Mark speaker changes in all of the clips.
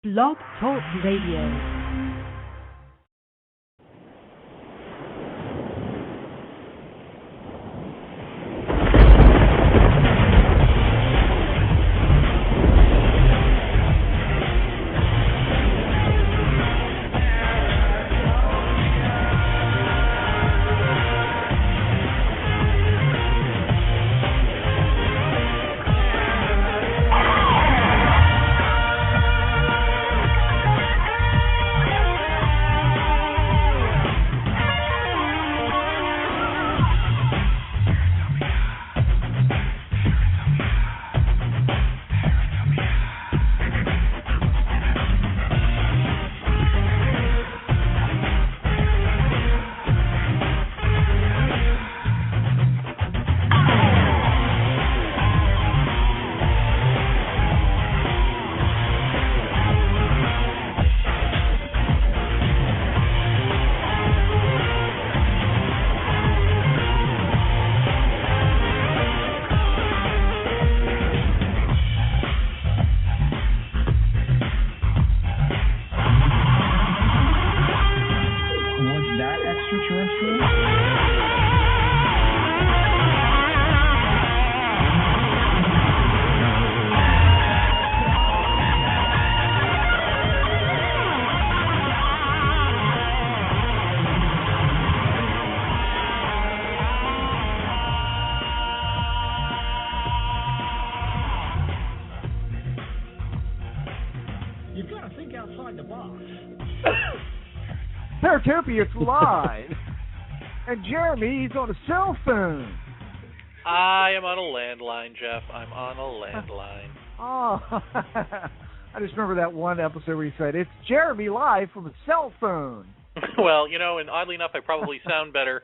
Speaker 1: Blog Talk Radio.
Speaker 2: Paratopia, it's live. And Jeremy, he's on a cell phone.
Speaker 3: I am on a landline, Jeff. I'm on a landline.
Speaker 2: Oh, I just remember that one episode where you said, it's Jeremy live from a cell phone.
Speaker 3: Well, you know, and oddly enough, I probably sound better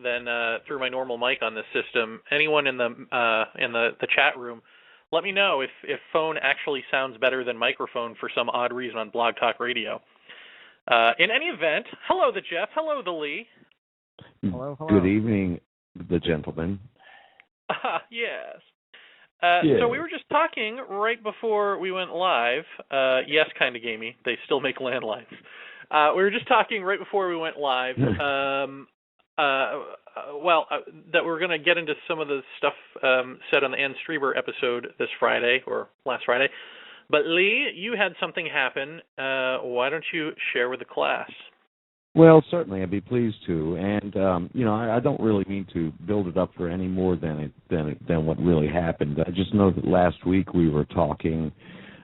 Speaker 3: than through my normal mic on this system. Anyone in the chat room, let me know if phone actually sounds better than microphone for some odd reason on Blog Talk Radio. In any event, hello the Jeff, hello the Lee.
Speaker 2: Hello.
Speaker 4: Good evening, the gentlemen.
Speaker 3: Yes.
Speaker 4: Yeah.
Speaker 3: So we were just talking right before we went live. Yes, kind of gamey. They still make landlines. We were just talking right before we went live. That we're going to get into some of the stuff said on the Ann Strieber episode this Friday, or last Friday. But Lee, you had something happen. Why don't you share with the class?
Speaker 4: Well, certainly, I'd be pleased to. And I don't really mean to build it up for any more than what really happened. I just know that last week we were talking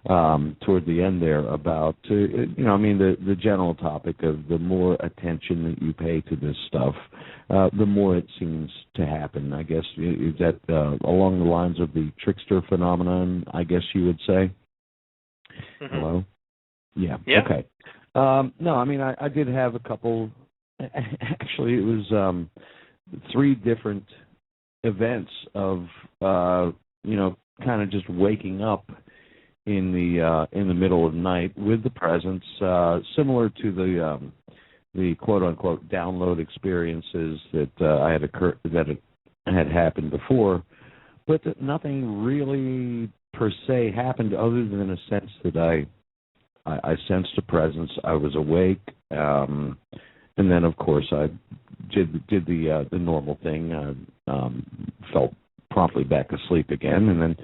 Speaker 4: toward the end there about the general topic of the more attention that you pay to this stuff, the more it seems to happen. I guess is that along the lines of the trickster phenomenon, I guess you would say.
Speaker 3: Mm-hmm.
Speaker 4: Hello? Yeah. Okay. I did have a couple. Actually, it was 3 different events of kind of just waking up in the middle of the night with the presence, similar to the quote unquote download experiences that had happened before, but that nothing really per se happened other than a sense that I sensed a presence. I was awake, and then of course I did the normal thing. Fell promptly back asleep again, and then,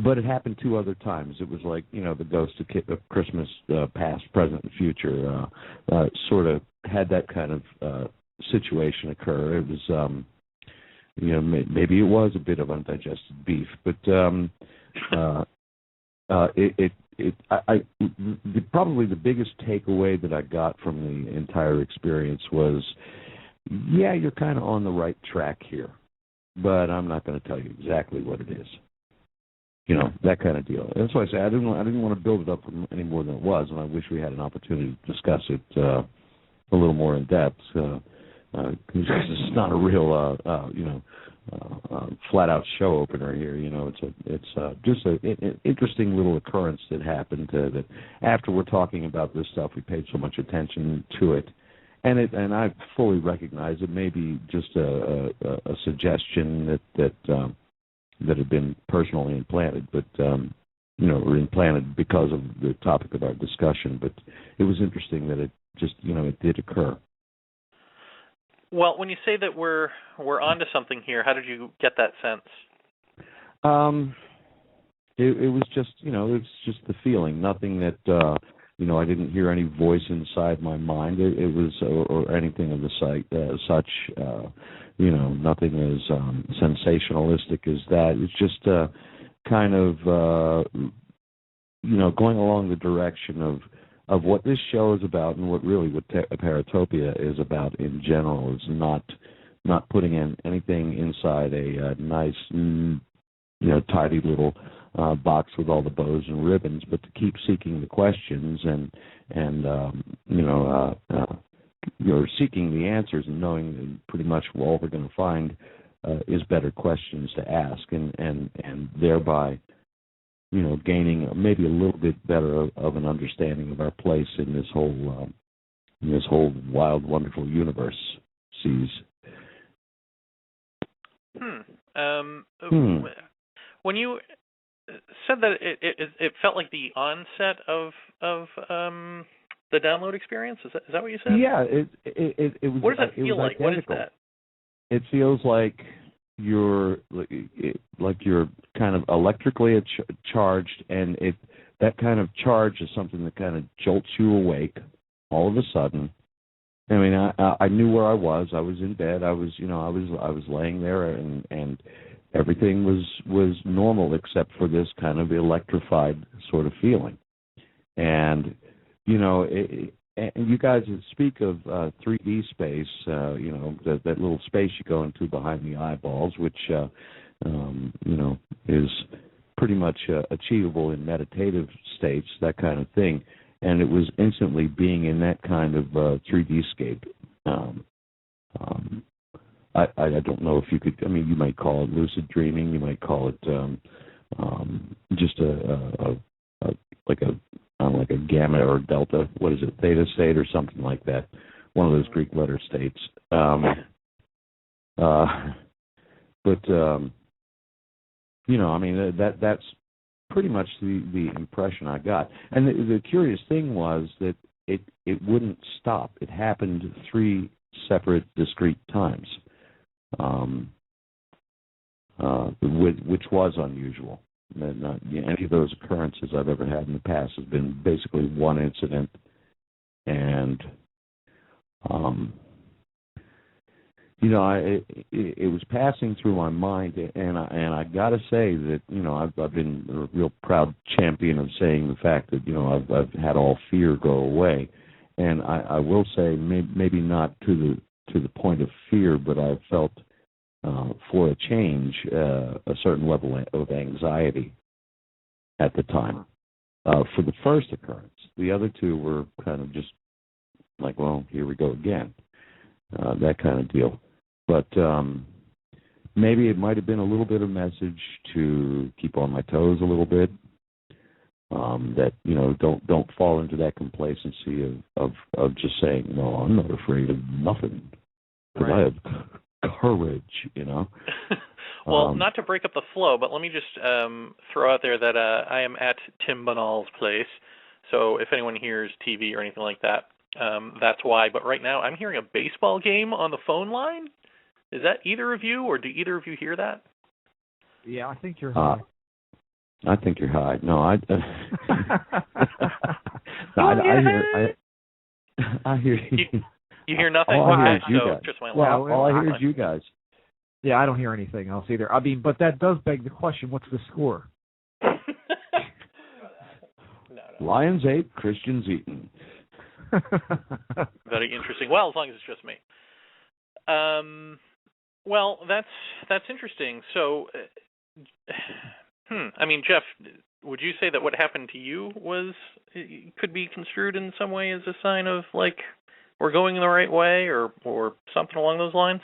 Speaker 4: but it happened 2 other times. It was like the ghost of Christmas past, present, and future. Sort of had that kind of situation occur. It was maybe it was a bit of undigested beef, but probably the biggest takeaway that I got from the entire experience was, yeah, you're kind of on the right track here, but I'm not going to tell you exactly what it is. That kind of deal. That's why I say I didn't want to build it up any more than it was, and I wish we had an opportunity to discuss it a little more in depth. Because this is not a real, flat-out show opener here. It's just an interesting little occurrence that happened. That after we're talking about this stuff, we paid so much attention to it, and I fully recognize it may be just a suggestion that had been personally implanted, but were implanted because of the topic of our discussion. But it was interesting that it just, it did occur.
Speaker 3: Well, when you say that we're onto something here, how did you get that sense?
Speaker 4: It was just, it's just the feeling. Nothing that, I didn't hear any voice inside my mind. It was, or anything of the such, nothing as sensationalistic as that. It's just kind of, going along the direction of what this show is about, and what Paratopia is about in general. Is not putting in anything inside a nice, tidy little box with all the bows and ribbons, but to keep seeking the questions and seeking the answers, and knowing that pretty much all we're going to find is better questions to ask, and thereby gaining maybe a little bit better of an understanding of our place in this whole wild, wonderful universe.
Speaker 3: When you said that it felt like the onset of the download experience, is that what you said?
Speaker 4: Yeah, it was.
Speaker 3: What does that feel like?
Speaker 4: Identical.
Speaker 3: What is that?
Speaker 4: It feels like you're kind of electrically charged, and that kind of charge is something that kind of jolts you awake all of a sudden. I mean, I knew where I was. I was in bed. I was laying there, and everything was normal except for this kind of electrified sort of feeling. And and you guys speak of 3D space, that little space you go into behind the eyeballs, which is pretty much achievable in meditative states, that kind of thing. And it was instantly being in that kind of 3D scape. I don't know if you could. I mean, you might call it lucid dreaming. You might call it just like a gamma or delta. What is it? Theta state or something like that. One of those Greek letter states. I mean, that's pretty much the impression I got. And the curious thing was that it wouldn't stop. It happened 3 separate, discrete times, which was unusual. Not any of those occurrences I've ever had in the past has been basically one incident, and it was passing through my mind, and I got to say that I've been a real proud champion of saying the fact that I've had all fear go away, and I will say maybe not to the point of fear, but I've felt for a change a certain level of anxiety at the time for the first occurrence. The other 2 were kind of just like, well, here we go again, that kind of deal. But maybe it might have been a little bit of message to keep on my toes a little bit. That don't fall into that complacency of just saying, no, I'm not afraid of nothing because I have courage.
Speaker 3: Well, not to break up the flow, but let me just throw out there that I am at Tim Banal's place. So if anyone hears TV or anything like that, that's why. But right now, I'm hearing a baseball game on the phone line. Is that either of you, or do either of you hear that?
Speaker 2: Yeah, I think you're high.
Speaker 4: I think you're high. No, I hear you.
Speaker 3: You hear nothing?
Speaker 4: All I hear
Speaker 3: Okay,
Speaker 4: is you
Speaker 3: so
Speaker 4: guys.
Speaker 3: just my
Speaker 4: Well, all I hear is you guys.
Speaker 2: Yeah, I don't hear anything else either. I mean, but that does beg the question: what's the score?
Speaker 3: No.
Speaker 4: Lions 8, Christians eaten.
Speaker 3: Very interesting. Well, as long as it's just me. Well, that's interesting. So, I mean, Jeff, would you say that what happened to you could be construed in some way as a sign of, like, we're going the right way, or something along those lines?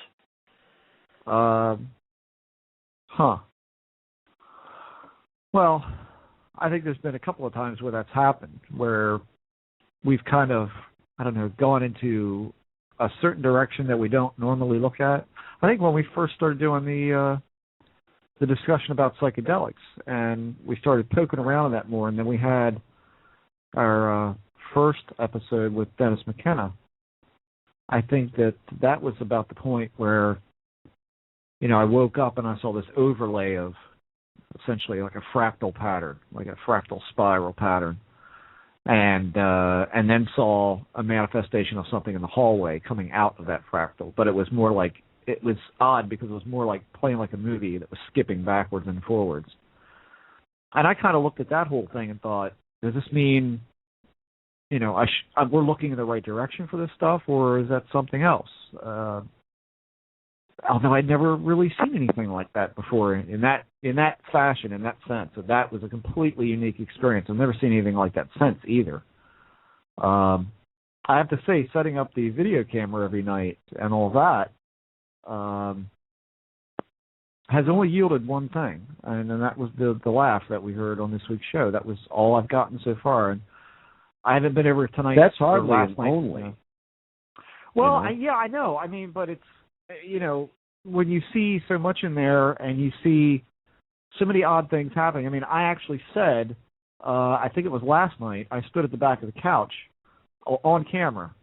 Speaker 2: Well, I think there's been a couple of times where that's happened, where we've kind of, gone into a certain direction that we don't normally look at. I think when we first started doing the the discussion about psychedelics, and we started poking around in that more, and then we had our first episode with Dennis McKenna. I think that was about the point where, I woke up and I saw this overlay of essentially like a fractal pattern, like a fractal spiral pattern, and then saw a manifestation of something in the hallway coming out of that fractal. But it was more like, it was odd because it was more like playing like a movie that was skipping backwards and forwards. And I kind of looked at that whole thing and thought, does this mean, we're looking in the right direction for this stuff, or is that something else? Although I'd never really seen anything like that before in that fashion, in that sense. So that was a completely unique experience. I've never seen anything like that since either. I have to say, setting up the video camera every night and all that has only yielded one thing, and that was the laugh that we heard on this week's show. That was all I've gotten so far, and I haven't been over tonight.
Speaker 4: That's hardly
Speaker 2: last night.
Speaker 4: only.
Speaker 2: Well, I know. I mean, but it's, when you see so much in there and you see so many odd things happening. I mean, I actually said, I think it was last night, I stood at the back of the couch on camera,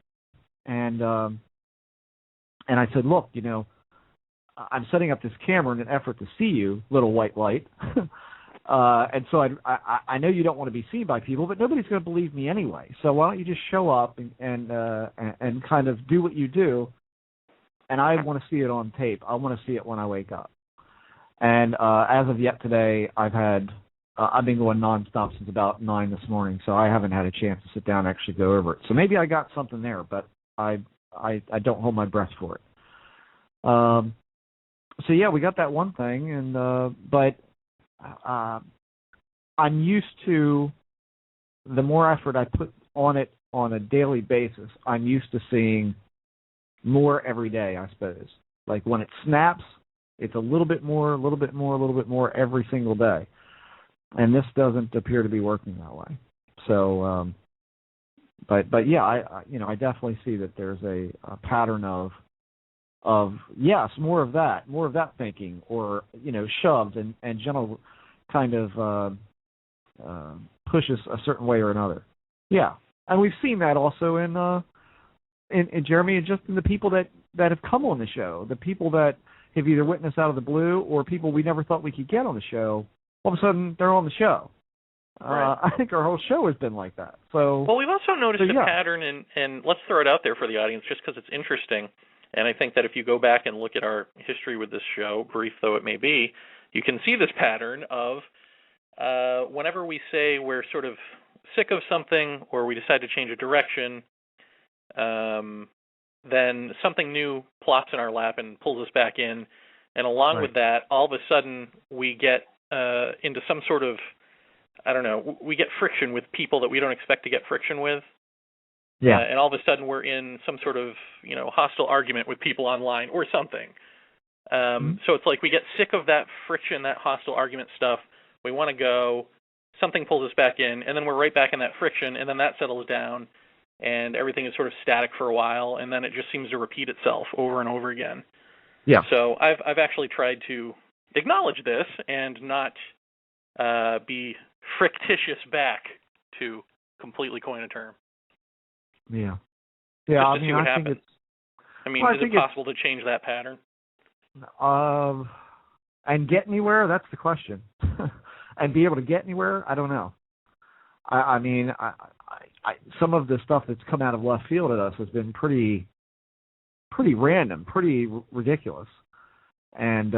Speaker 2: and I said, look, I'm setting up this camera in an effort to see you, little white light. And so I know you don't want to be seen by people, but nobody's going to believe me anyway. So why don't you just show up and kind of do what you do, and I want to see it on tape. I want to see it when I wake up. And as of yet today, I've been going nonstop since about 9 this morning, so I haven't had a chance to sit down and actually go over it. So maybe I got something there, but I don't hold my breath for it. So yeah, we got that one thing, and but I'm used to, the more effort I put on it on a daily basis, I'm used to seeing more every day, I suppose. Like when it snaps, it's a little bit more, a little bit more, a little bit more every single day. And this doesn't appear to be working that way. So, but yeah, I definitely see that there's a pattern of yes, more of that thinking, or shoved and gentle kind of pushes a certain way or another. Yeah, and we've seen that also in Jeremy, and just in the people that have come on the show, the people that have either witnessed out of the blue or people we never thought we could get on the show. All of a sudden, they're on the show. Right. I think our whole show has been like that. So,
Speaker 3: well, we've also noticed a pattern, and let's throw it out there for the audience just because it's interesting. And I think that if you go back and look at our history with this show, brief though it may be, you can see this pattern of whenever we say we're sort of sick of something or we decide to change a direction, then something new plops in our lap and pulls us back in. And along with that, all of a sudden we get into some sort of, we get friction with people that we don't expect to get friction with. Yeah. And all of a sudden we're in some sort of, hostile argument with people online or something. So it's like we get sick of that friction, that hostile argument stuff. We want to go, something pulls us back in, and then we're right back in that friction, and then that settles down, and everything is sort of static for a while, and then it just seems to repeat itself over and over again. Yeah. So I've actually tried to acknowledge this and not be frictitious back, to completely coin a term.
Speaker 2: Yeah. Yeah,
Speaker 3: just to see what happens. Is it possible to change that pattern?
Speaker 2: And get anywhere? That's the question. And be able to get anywhere? I don't know. I some of the stuff that's come out of left field at us has been pretty random, pretty ridiculous. And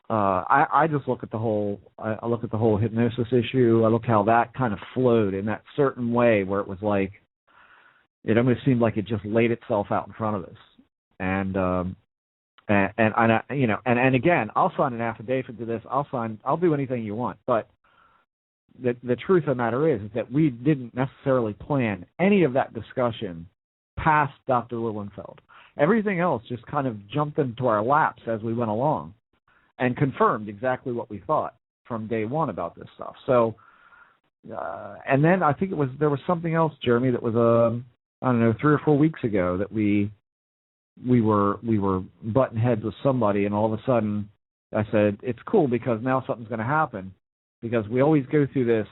Speaker 2: I just look at the whole. I look at the whole hypnosis issue. I look how that kind of flowed in that certain way where it was like, it almost seemed like it just laid itself out in front of us. And again, I'll sign an affidavit to this. I'll do anything you want. But the truth of the matter is that we didn't necessarily plan any of that discussion past Dr. Lilienfeld. Everything else just kind of jumped into our laps as we went along and confirmed exactly what we thought from day one about this stuff. So, and then I think there was something else, Jeremy, that was 3 or 4 weeks ago that we were butting heads with somebody, and all of a sudden I said, it's cool because now something's going to happen, because we always go through this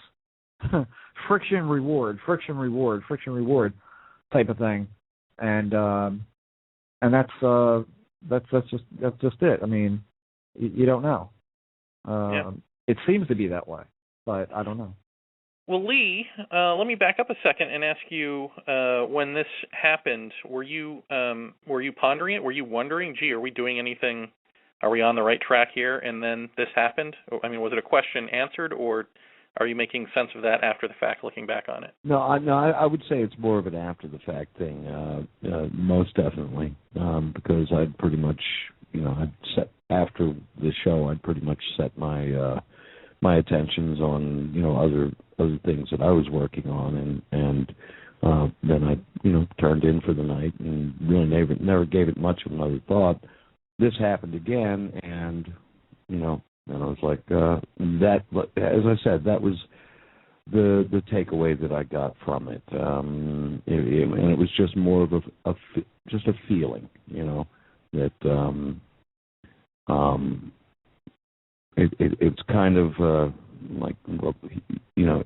Speaker 2: friction reward type of thing, and that's just it. I mean, you don't know. It seems to be that way, but I don't know.
Speaker 3: Well, Lee, let me back up a second and ask you, when this happened, were you pondering it? Were you wondering, gee, are we doing anything? Are we on the right track here? And then this happened? I mean, was it a question answered, or are you making sense of that after the fact, looking back on it?
Speaker 4: No, I would say it's more of an after the fact thing, most definitely, because I'd pretty much, I'd set after the show, I'd pretty much set my my attentions on other things that I was working on, and then I turned in for the night and really never gave it much of another thought. This happened again, and and I was like, that. As I said, that was the takeaway that I got from it, and it was just more of a feeling, that it's kind of like,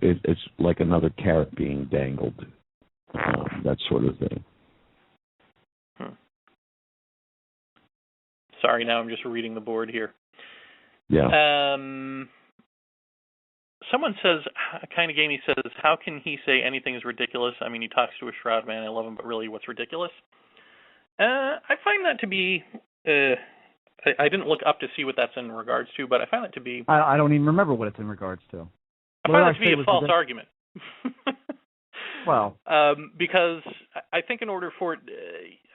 Speaker 4: it's like another carrot being dangled, that sort of thing.
Speaker 3: Sorry, now I'm just reading the board here.
Speaker 4: Yeah.
Speaker 3: Someone says, kind of gamey says, how can he say anything is ridiculous? I mean, he talks to a shroud man, I love him, but really, what's ridiculous? I find that to be, I didn't look up to see what that's in regards to, but I find that to be...
Speaker 2: I don't even remember what it's in regards to.
Speaker 3: I find that to be a false argument.
Speaker 2: Well...
Speaker 3: because I think in order for...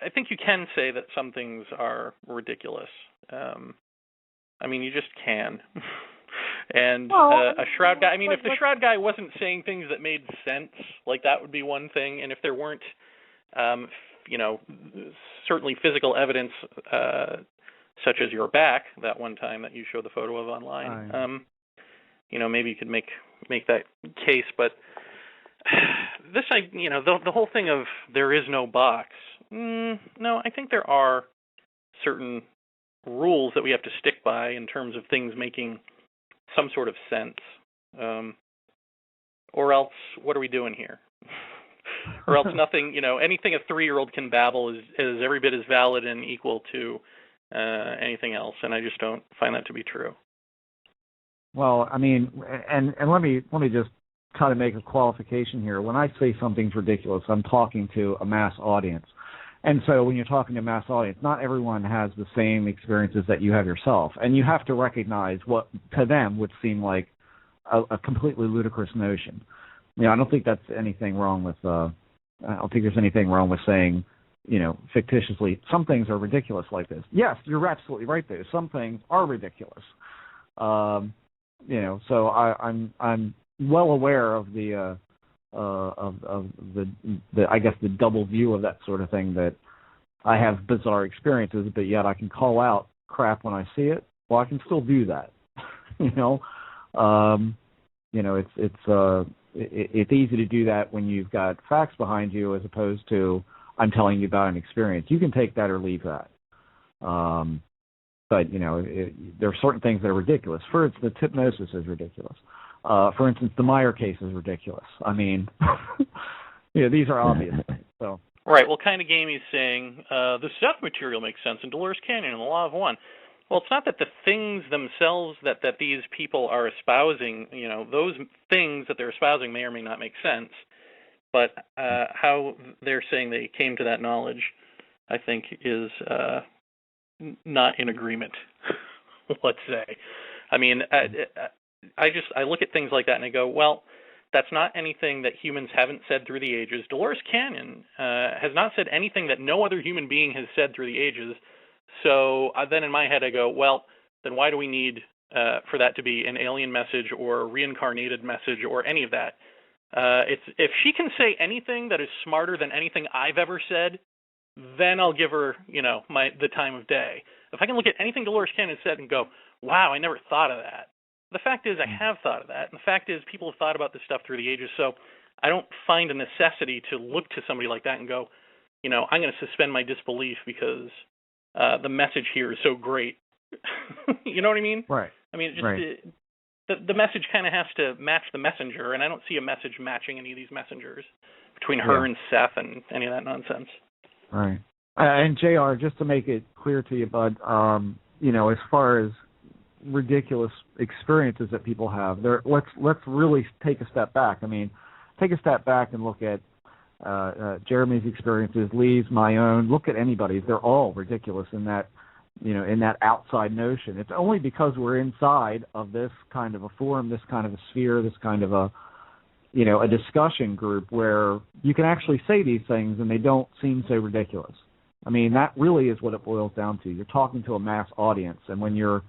Speaker 3: I think you can say that some things are ridiculous. I mean, you just can. And a shroud guy... I mean, if the shroud guy wasn't saying things that made sense, like, that would be one thing. And if there weren't, certainly physical evidence... such as your back, that one time that you showed the photo of online. Maybe you could make that case, but this, the whole thing of there is no box. No, I think there are certain rules that we have to stick by in terms of things making some sort of sense. Or else, what are we doing here? Or else nothing, anything a 3-year-old can babble is every bit as valid and equal to anything else, and I just don't find that to be true.
Speaker 2: Well, I mean, and let me just kind of make a qualification here. When I say something's ridiculous, I'm talking to a mass audience. And so when you're talking to a mass audience, not everyone has the same experiences that you have yourself, and you have to recognize what to them would seem like a completely ludicrous notion. I don't think that's anything wrong with. I don't think there's anything wrong with saying, fictitiously, some things are ridiculous like this. Yes, you're absolutely right there. Some things are ridiculous. So I'm well aware of the I guess the double view of that sort of thing, that I have bizarre experiences, but yet I can call out crap when I see it. Well, I can still do that. It's easy to do that when you've got facts behind you, as opposed to I'm telling you about an experience. You can take that or leave that. But, there are certain things that are ridiculous. For instance, hypnosis is ridiculous. For instance, the Meyer case is ridiculous. I mean, these are obvious things. So.
Speaker 3: Right. Well, kind of gamey's saying the Seth material makes sense in Dolores Canyon and the Law of One. Well, it's not that the things themselves that these people are espousing, those things that they're espousing may or may not make sense. But how they're saying they came to that knowledge, I think, is not in agreement, let's say. I mean, I look at things like that and I go, well, that's not anything that humans haven't said through the ages. Dolores Canyon has not said anything that no other human being has said through the ages. So then in my head I go, well, then why do we need for that to be an alien message or a reincarnated message or any of that? If she can say anything that is smarter than anything I've ever said, then I'll give her, the time of day. If I can look at anything Dolores Canyon said and go, wow, I never thought of that. The fact is I have thought of that. And the fact is people have thought about this stuff through the ages. So I don't find a necessity to look to somebody like that and go, I'm going to suspend my disbelief because the message here is so great. You know what I mean?
Speaker 2: Right.
Speaker 3: I mean, just
Speaker 2: right.
Speaker 3: the message kind of has to match the messenger, and I don't see a message matching any of these messengers between her and Seth and any of that nonsense.
Speaker 2: Right. And JR, just to make it clear to you, bud, as far as ridiculous experiences that people have, let's really take a step back. I mean, take a step back and look at Jeremy's experiences, Lee's, my own. Look at anybody's; they're all ridiculous in that, in that outside notion. It's only because we're inside of this kind of a forum, this kind of a sphere, this kind of a discussion group where you can actually say these things and they don't seem so ridiculous. I mean, that really is what it boils down to. You're talking to a mass audience, and when you're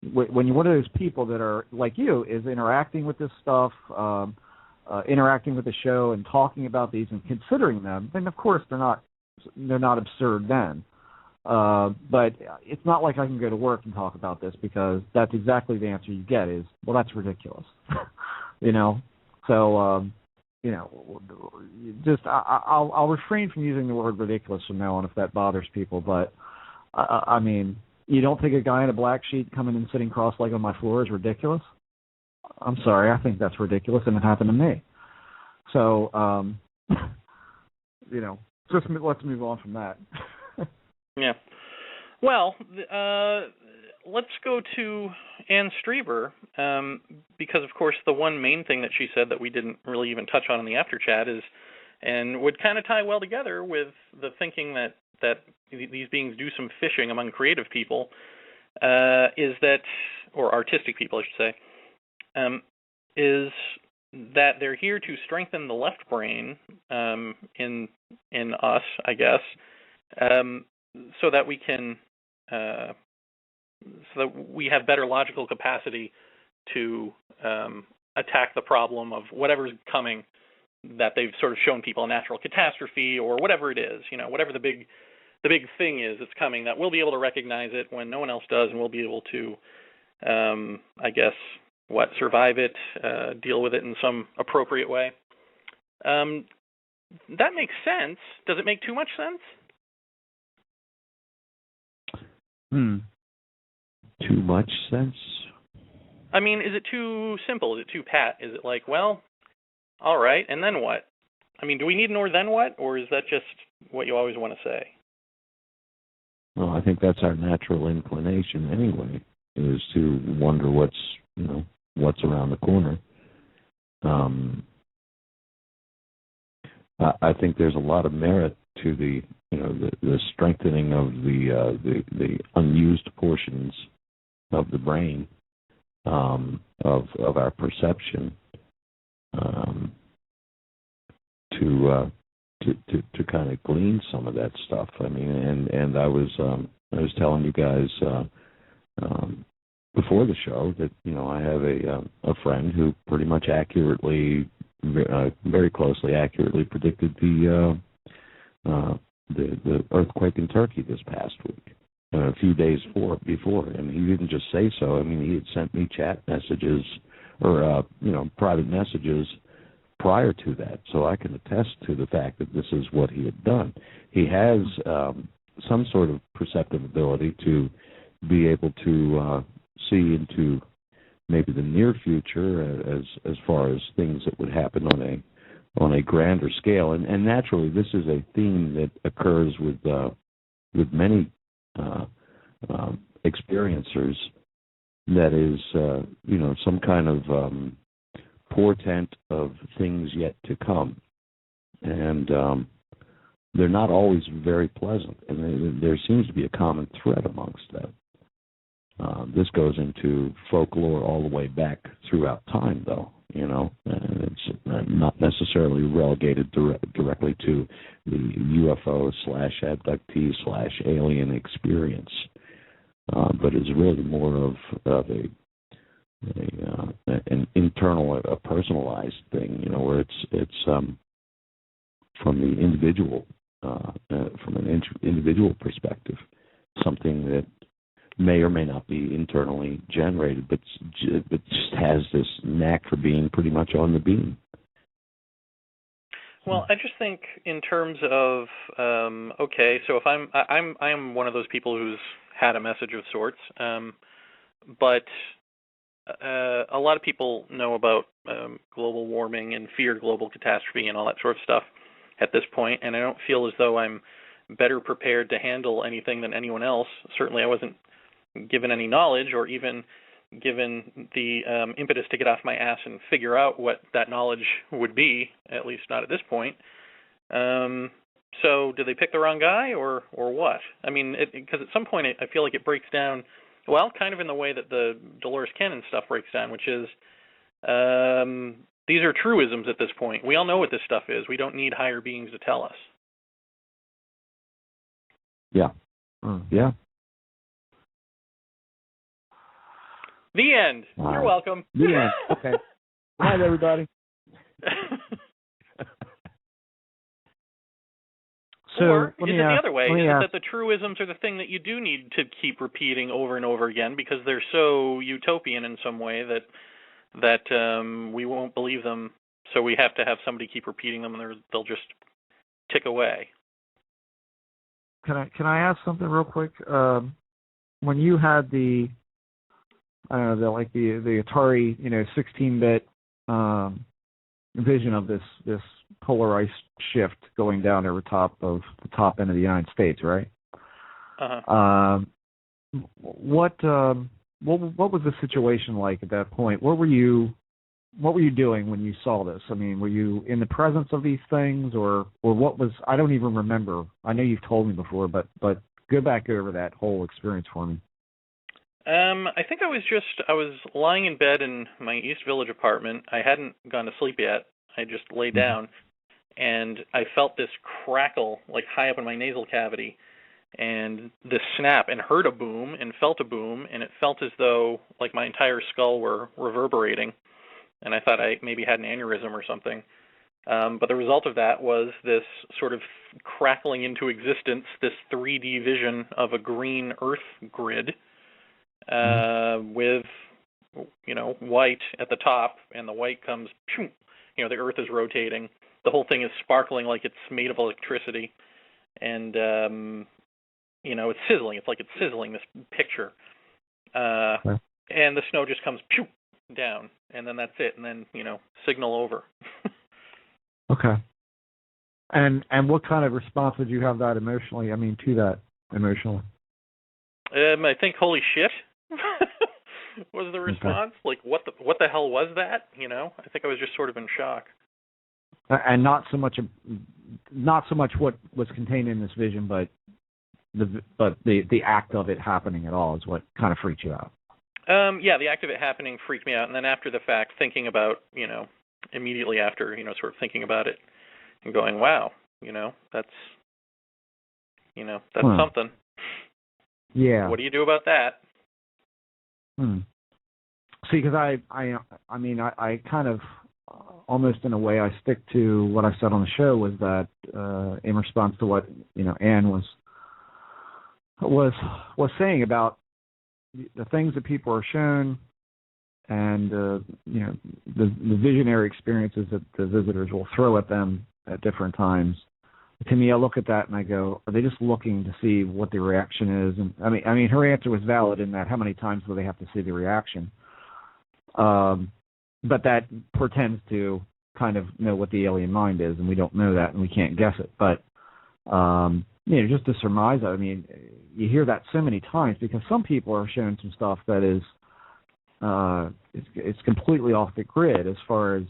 Speaker 2: one of those people that are like you, is interacting with this stuff, interacting with the show and talking about these and considering them, then of course they're not absurd then. But it's not like I can go to work and talk about this, because that's exactly the answer you get is, well, that's ridiculous. So, just I'll refrain from using the word ridiculous from now on if that bothers people. But I mean, you don't think a guy in a black sheet coming and sitting cross-legged on my floor is ridiculous? I'm sorry, I think that's ridiculous, and it happened to me. So, just let's move on from that.
Speaker 3: Yeah. Well, let's go to Ann Strieber, because, of course, the one main thing that she said that we didn't really even touch on in the after chat is, and would kind of tie well together with the thinking that these beings do some fishing among creative people, is that, or artistic people, I should say, is that they're here to strengthen the left brain in us, I guess, so that we can, so that we have better logical capacity to attack the problem of whatever's coming, that they've sort of shown people, a natural catastrophe or whatever it is, whatever the big thing is that's coming, that we'll be able to recognize it when no one else does, and we'll be able to, I guess, survive it, deal with it in some appropriate way. That makes sense. Does it make too much sense?
Speaker 4: Too much sense?
Speaker 3: I mean, is it too simple? Is it too pat? Is it like, well, all right, and then what? I mean, do we need an or then what, or is that just what you always want to say?
Speaker 4: Well, I think that's our natural inclination anyway, is to wonder what's around the corner. I think there's a lot of merit to the strengthening of the unused portions of the brain, of our perception, to kind of glean some of that stuff. I mean, and I was telling you guys before the show that I have a friend who pretty much very closely accurately predicted the earthquake in Turkey this past week, a few days before, and he didn't just say so. I mean, he had sent me chat messages or private messages prior to that, so I can attest to the fact that this is what he had done. He has some sort of perceptive ability to be able to see into maybe the near future as far as things that would happen on a grander scale, and naturally this is a theme that occurs with many experiencers. That is, some kind of portent of things yet to come, and they're not always very pleasant, and there seems to be a common thread amongst them. This goes into folklore all the way back throughout time, though, and it's not necessarily relegated directly to the UFO /abductee /alien experience, but it's really more of an internal, a personalized thing, where it's from the individual, from an individual perspective, something that may or may not be internally generated, but just has this knack for being pretty much on the beam.
Speaker 3: Well, I just think in terms of okay, so if I am one of those people who's had a message of sorts. But a lot of people know about global warming and fear global catastrophe and all that sort of stuff at this point, and I don't feel as though I'm better prepared to handle anything than anyone else. Certainly I wasn't given any knowledge or even given the impetus to get off my ass and figure out what that knowledge would be, at least not at this point. So did they pick the wrong guy or what? I mean, because at some point I feel like it breaks down, well, kind of in the way that the Dolores Cannon stuff breaks down, which is these are truisms at this point. We all know what this stuff is. We don't need higher beings to tell us.
Speaker 4: Yeah. Yeah.
Speaker 3: The end. You're welcome.
Speaker 4: The end. Okay. Good night, everybody.
Speaker 2: So
Speaker 3: or is it the other way? Is it
Speaker 2: ask.
Speaker 3: that the truisms are the thing that you do need to keep repeating over and over again because they're so utopian in some way that we won't believe them, so we have to have somebody keep repeating them and they'll just tick away?
Speaker 2: Can I ask something real quick? When you had the Atari, 16-bit vision of this polarized shift going down over top of the top end of the United States, right?
Speaker 3: Uh-huh.
Speaker 2: What was the situation like at that point? What were you doing when you saw this? I mean, were you in the presence of these things, or what was? I don't even remember. I know you've told me before, but go back over that whole experience for me.
Speaker 3: I think I was lying in bed in my East Village apartment. I hadn't gone to sleep yet. I just lay down, and I felt this crackle like high up in my nasal cavity, and this snap, and heard a boom, and felt a boom, and it felt as though like my entire skull were reverberating, and I thought I maybe had an aneurysm or something. But the result of that was this sort of crackling into existence, this 3D vision of a green Earth grid, with, white at the top, and the white comes, the Earth is rotating. The whole thing is sparkling like it's made of electricity, and, it's sizzling. It's like it's sizzling, this picture. And the snow just comes down, and then that's it, and then, signal over.
Speaker 2: Okay. And what kind of response did you have to that emotionally?
Speaker 3: I think holy shit was the response. Okay. Like what the hell was that? I think I was just sort of in shock.
Speaker 2: And not so much what was contained in this vision, but the act of it happening at all is what kind of freaked you out.
Speaker 3: The act of it happening freaked me out, and then after the fact, thinking about, immediately after, sort of thinking about it and going, wow, that's something.
Speaker 2: Yeah.
Speaker 3: What do you do about that?
Speaker 2: See, because I kind of almost in a way I stick to what I said on the show was that in response to what Ann was saying about the things that people are shown and the visionary experiences that the visitors will throw at them at different times. To me, I look at that and I go, are they just looking to see what the reaction is? And I mean, her answer was valid in that how many times do they have to see the reaction? But that pretends to kind of know what the alien mind is, and we don't know that, and we can't guess it. But just to surmise, I mean, you hear that so many times because some people are showing some stuff that is it's completely off the grid as far as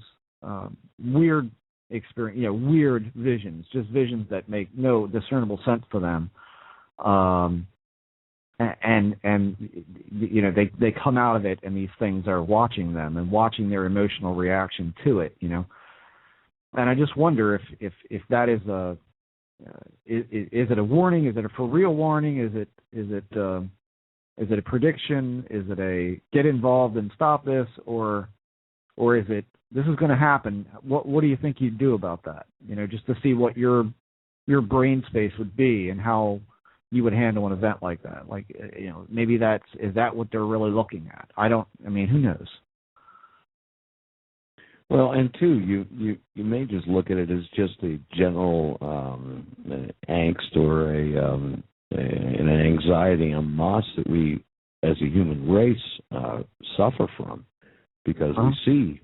Speaker 2: weird experience, weird visions, just visions that make no discernible sense to them. And they come out of it, and these things are watching them and watching their emotional reaction to it, And I just wonder if that is is it a warning? Is it a for real warning? Is it a prediction? Is it a get involved and stop this, or is it this is going to happen? What do you think you'd do about that? Just to see what your brain space would be and how you would handle an event like that. Like, maybe is that what they're really looking at? Who knows?
Speaker 4: Well, and two, you may just look at it as just a general angst or an anxiety en masse that we, as a human race, suffer from, because we see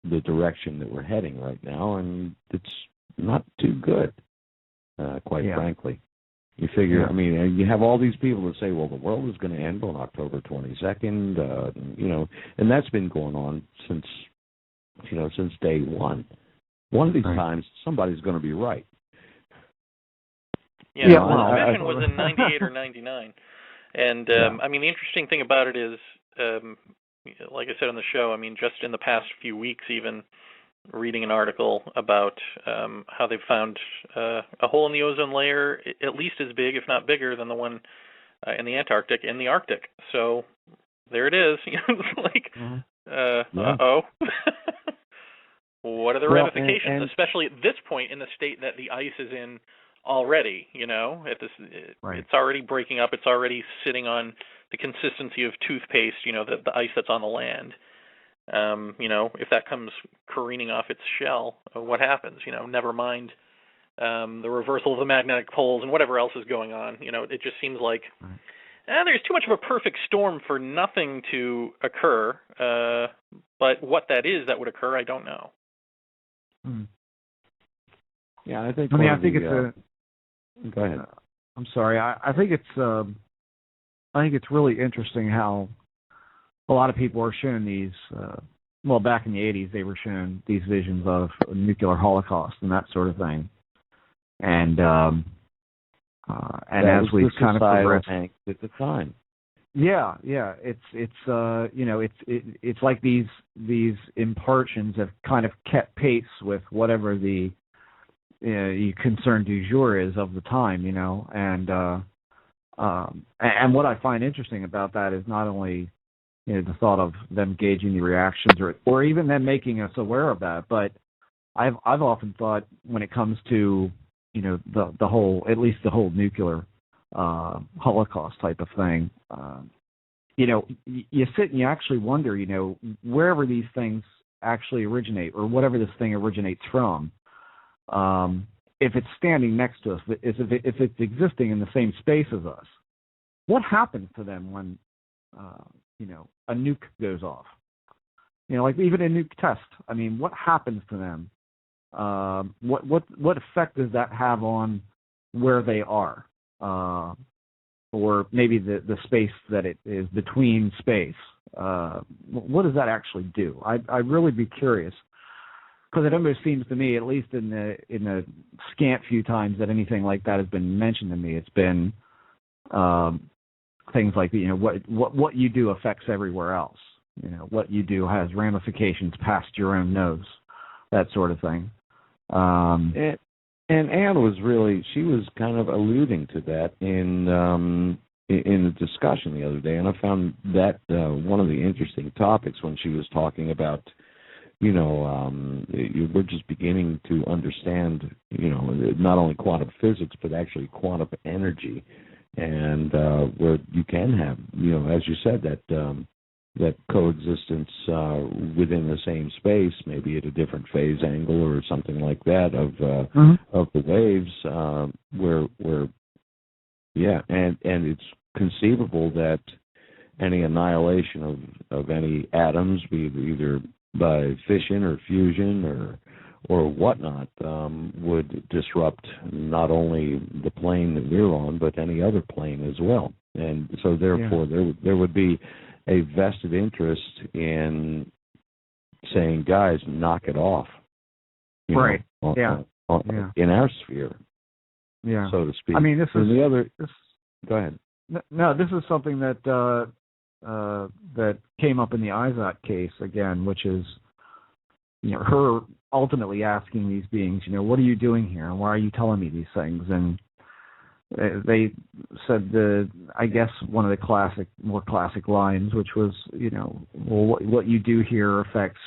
Speaker 4: the direction that we're heading right now, and it's not too good, quite frankly. You figure, I mean, you have all these people that say, well, the world is going to end on October 22nd, and that's been going on since day one. One of these times, somebody's going to be right.
Speaker 3: Yeah, well, the vision was in 98 or 99. And, I mean, the interesting thing about it is, like I said on the show, I mean, just in the past few weeks even, reading an article about how they've found a hole in the ozone layer at least as big, if not bigger, than the one in the Antarctic in the Arctic. So there it is. It's like, uh-oh. What are the ramifications, and especially at this point in the state that the ice is in already, it's already breaking up, it's already sitting on the consistency of toothpaste, the ice that's on the land. If that comes careening off its shell, what happens? Never mind the reversal of the magnetic poles and whatever else is going on. It just seems like there's too much of a perfect storm for nothing to occur. But what that is that would occur, I don't know.
Speaker 2: Yeah, I think it's a.
Speaker 4: Go ahead.
Speaker 2: I'm sorry. I think it's really interesting how a lot of people are shown these. Back in the 80s, they were shown these visions of a nuclear holocaust and that sort of thing. And as we've kind of progressed
Speaker 4: at the time.
Speaker 2: Yeah. It's like these impartitions have kind of kept pace with whatever the concern du jour is of the time, and what I find interesting about that is not only the thought of them gauging the reactions or even them making us aware of that, but I've often thought when it comes to the whole, at least the whole nuclear Holocaust type of thing, you sit and you actually wonder, wherever these things actually originate or whatever this thing originates from, if it's standing next to us, if it's existing in the same space as us, what happens to them when a nuke goes off? Like even a nuke test. I mean, what happens to them? What effect does that have on where they are, or maybe the space that it is between space? What does that actually do? I'd really be curious, because it almost seems to me, at least in the scant few times that anything like that has been mentioned to me, it's been things like what you do affects everywhere else. What you do has ramifications past your own nose, that sort of thing.
Speaker 4: And Anne was kind of alluding to that in the discussion the other day, and I found that one of the interesting topics when she was talking about, we're just beginning to understand, not only quantum physics but actually quantum energy, and where you can have, as you said, that coexistence within the same space, maybe at a different phase angle or something like that of the waves, and it's conceivable that any annihilation of any atoms, either by fission or fusion or whatnot, would disrupt not only the plane that we're on, but any other plane as well. And so therefore there would be a vested interest in saying, guys, knock it off.
Speaker 2: Right.
Speaker 4: In our sphere.
Speaker 2: Yeah.
Speaker 4: So to speak.
Speaker 2: I mean, this is
Speaker 4: the other. Go ahead.
Speaker 2: No, this is something that that came up in the Isaac case again, which is, her ultimately asking these beings, what are you doing here, and why are you telling me these things? And they said I guess one of the more classic lines, which was, well, what you do here affects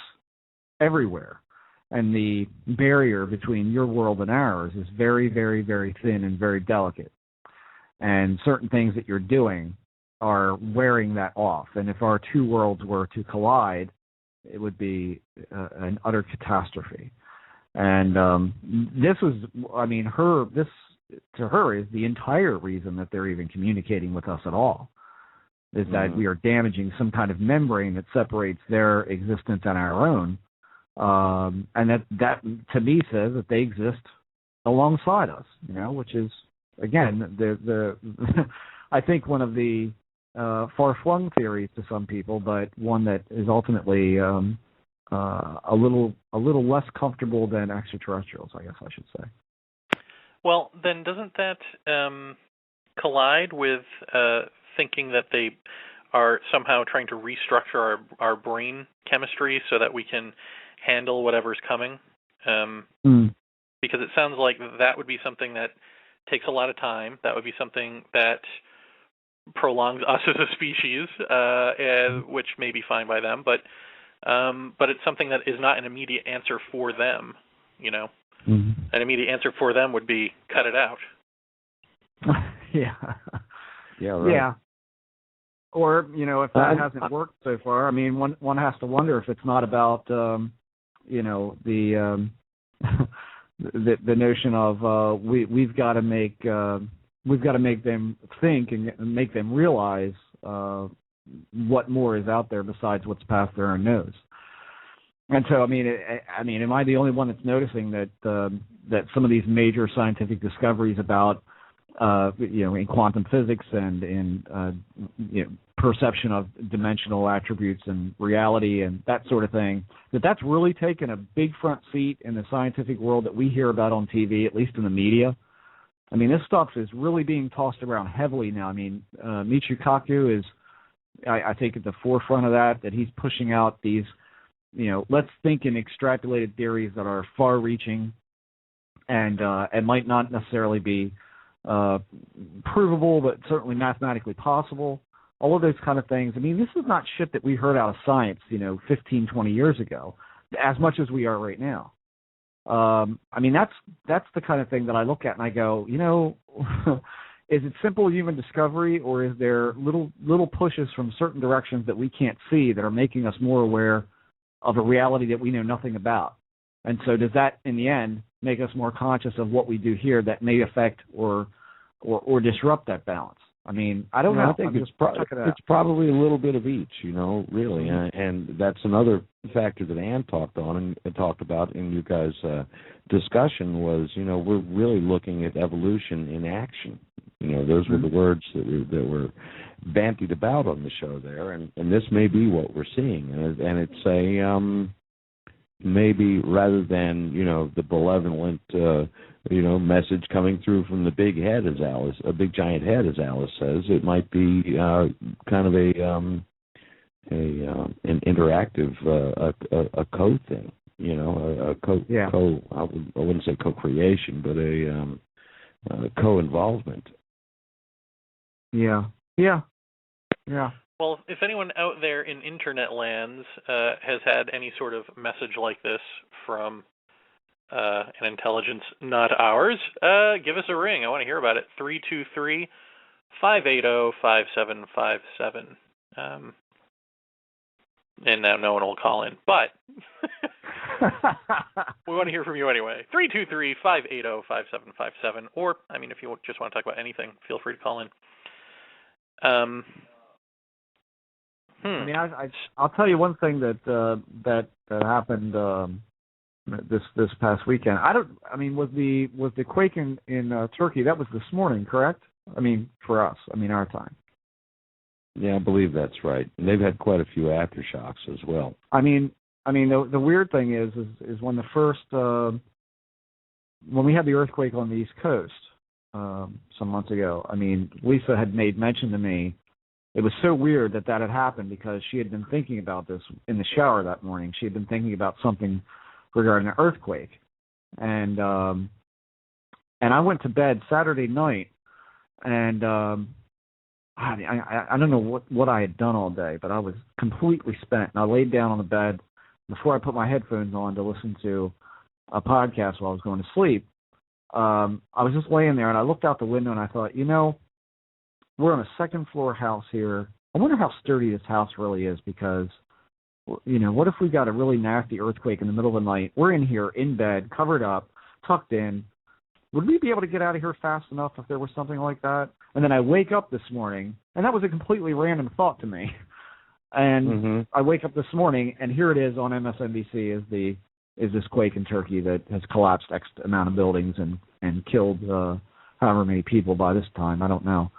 Speaker 2: everywhere, and the barrier between your world and ours is very, very, very thin and very delicate, and certain things that you're doing are wearing that off. And if our two worlds were to collide, it would be an utter catastrophe. And this was, this to her is the entire reason that they're even communicating with us at all, is that we are damaging some kind of membrane that separates their existence and our own. And that to me says that they exist alongside us, which is, again, the I think one of the far-flung theories to some people, but one that is ultimately a little less comfortable than extraterrestrials, I guess I should say.
Speaker 3: Well, then doesn't that collide with thinking that they are somehow trying to restructure our brain chemistry so that we can handle whatever's coming? Because it sounds like that would be something that takes a lot of time. That would be something that prolongs us as a species, which may be fine by them, but it's something that is not an immediate answer for them, An immediate answer for them would be cut it out.
Speaker 2: Yeah.
Speaker 4: Yeah, right.
Speaker 2: Yeah. Or, if that hasn't worked so far, I mean, one has to wonder if it's not about, the the notion of we've got to make them think and make them realize what more is out there besides what's past their own nose. And so, I mean, am I the only one that's noticing that that some of these major scientific discoveries about in quantum physics and in perception of dimensional attributes and reality and that sort of thing, that's really taken a big front seat in the scientific world that we hear about on TV, at least in the media? I mean, this stuff is really being tossed around heavily now. I mean, Michio Kaku is, I think, at the forefront of that he's pushing out these, let's think in extrapolated theories that are far-reaching and might not necessarily be provable, but certainly mathematically possible. All of those kind of things. I mean, this is not shit that we heard out of science, 15, 20 years ago, as much as we are right now. I mean, that's the kind of thing that I look at and I go, is it simple human discovery, or is there little pushes from certain directions that we can't see that are making us more aware of a reality that we know nothing about? And so does that, in the end, make us more conscious of what we do here that may affect or disrupt that balance? I mean, I don't know.
Speaker 4: I think it's probably a little bit of each, really. And that's another factor that Ann talked about in you guys' discussion was, we're really looking at evolution in action. Those were the words that were bandied about on the show there, and this may be what we're seeing. And it's a maybe rather than the benevolent message coming through from the big head, a big giant head, as Alice says, it might be kind of an interactive a co thing, I wouldn't say co-creation, but a co-involvement.
Speaker 2: Yeah.
Speaker 3: Well, if anyone out there in internet lands has had any sort of message like this from an intelligence not ours, give us a ring. I want to hear about it. 323-580-5757. And now no one will call in, but we want to hear from you anyway. 323-580-5757. Or, I mean, if you just want to talk about anything, feel free to call in.
Speaker 2: I mean, I'll tell you one thing that happened this past weekend. Was the quake in Turkey? That was this morning, correct? I mean, for us. I mean, our time.
Speaker 4: Yeah, I believe that's right. And they've had quite a few aftershocks as well.
Speaker 2: I mean, the weird thing is when the first when we had the earthquake on the East Coast some months ago. I mean, Lisa had made mention to me. It was so weird that had happened because she had been thinking about this in the shower that morning. She had been thinking about something regarding an earthquake, and I went to bed Saturday night, and I don't know what I had done all day, but I was completely spent. And I laid down on the bed before I put my headphones on to listen to a podcast while I was going to sleep. I was just laying there, and I looked out the window, and I thought, we're on a second-floor house here. I wonder how sturdy this house really is because, what if we got a really nasty earthquake in the middle of the night? We're in here in bed, covered up, tucked in, would we be able to get out of here fast enough if there was something like that? And then I wake up this morning, and that was a completely random thought to me. And I wake up this morning, and here it is on MSNBC is this quake in Turkey that has collapsed X amount of buildings and killed however many people by this time. I don't know.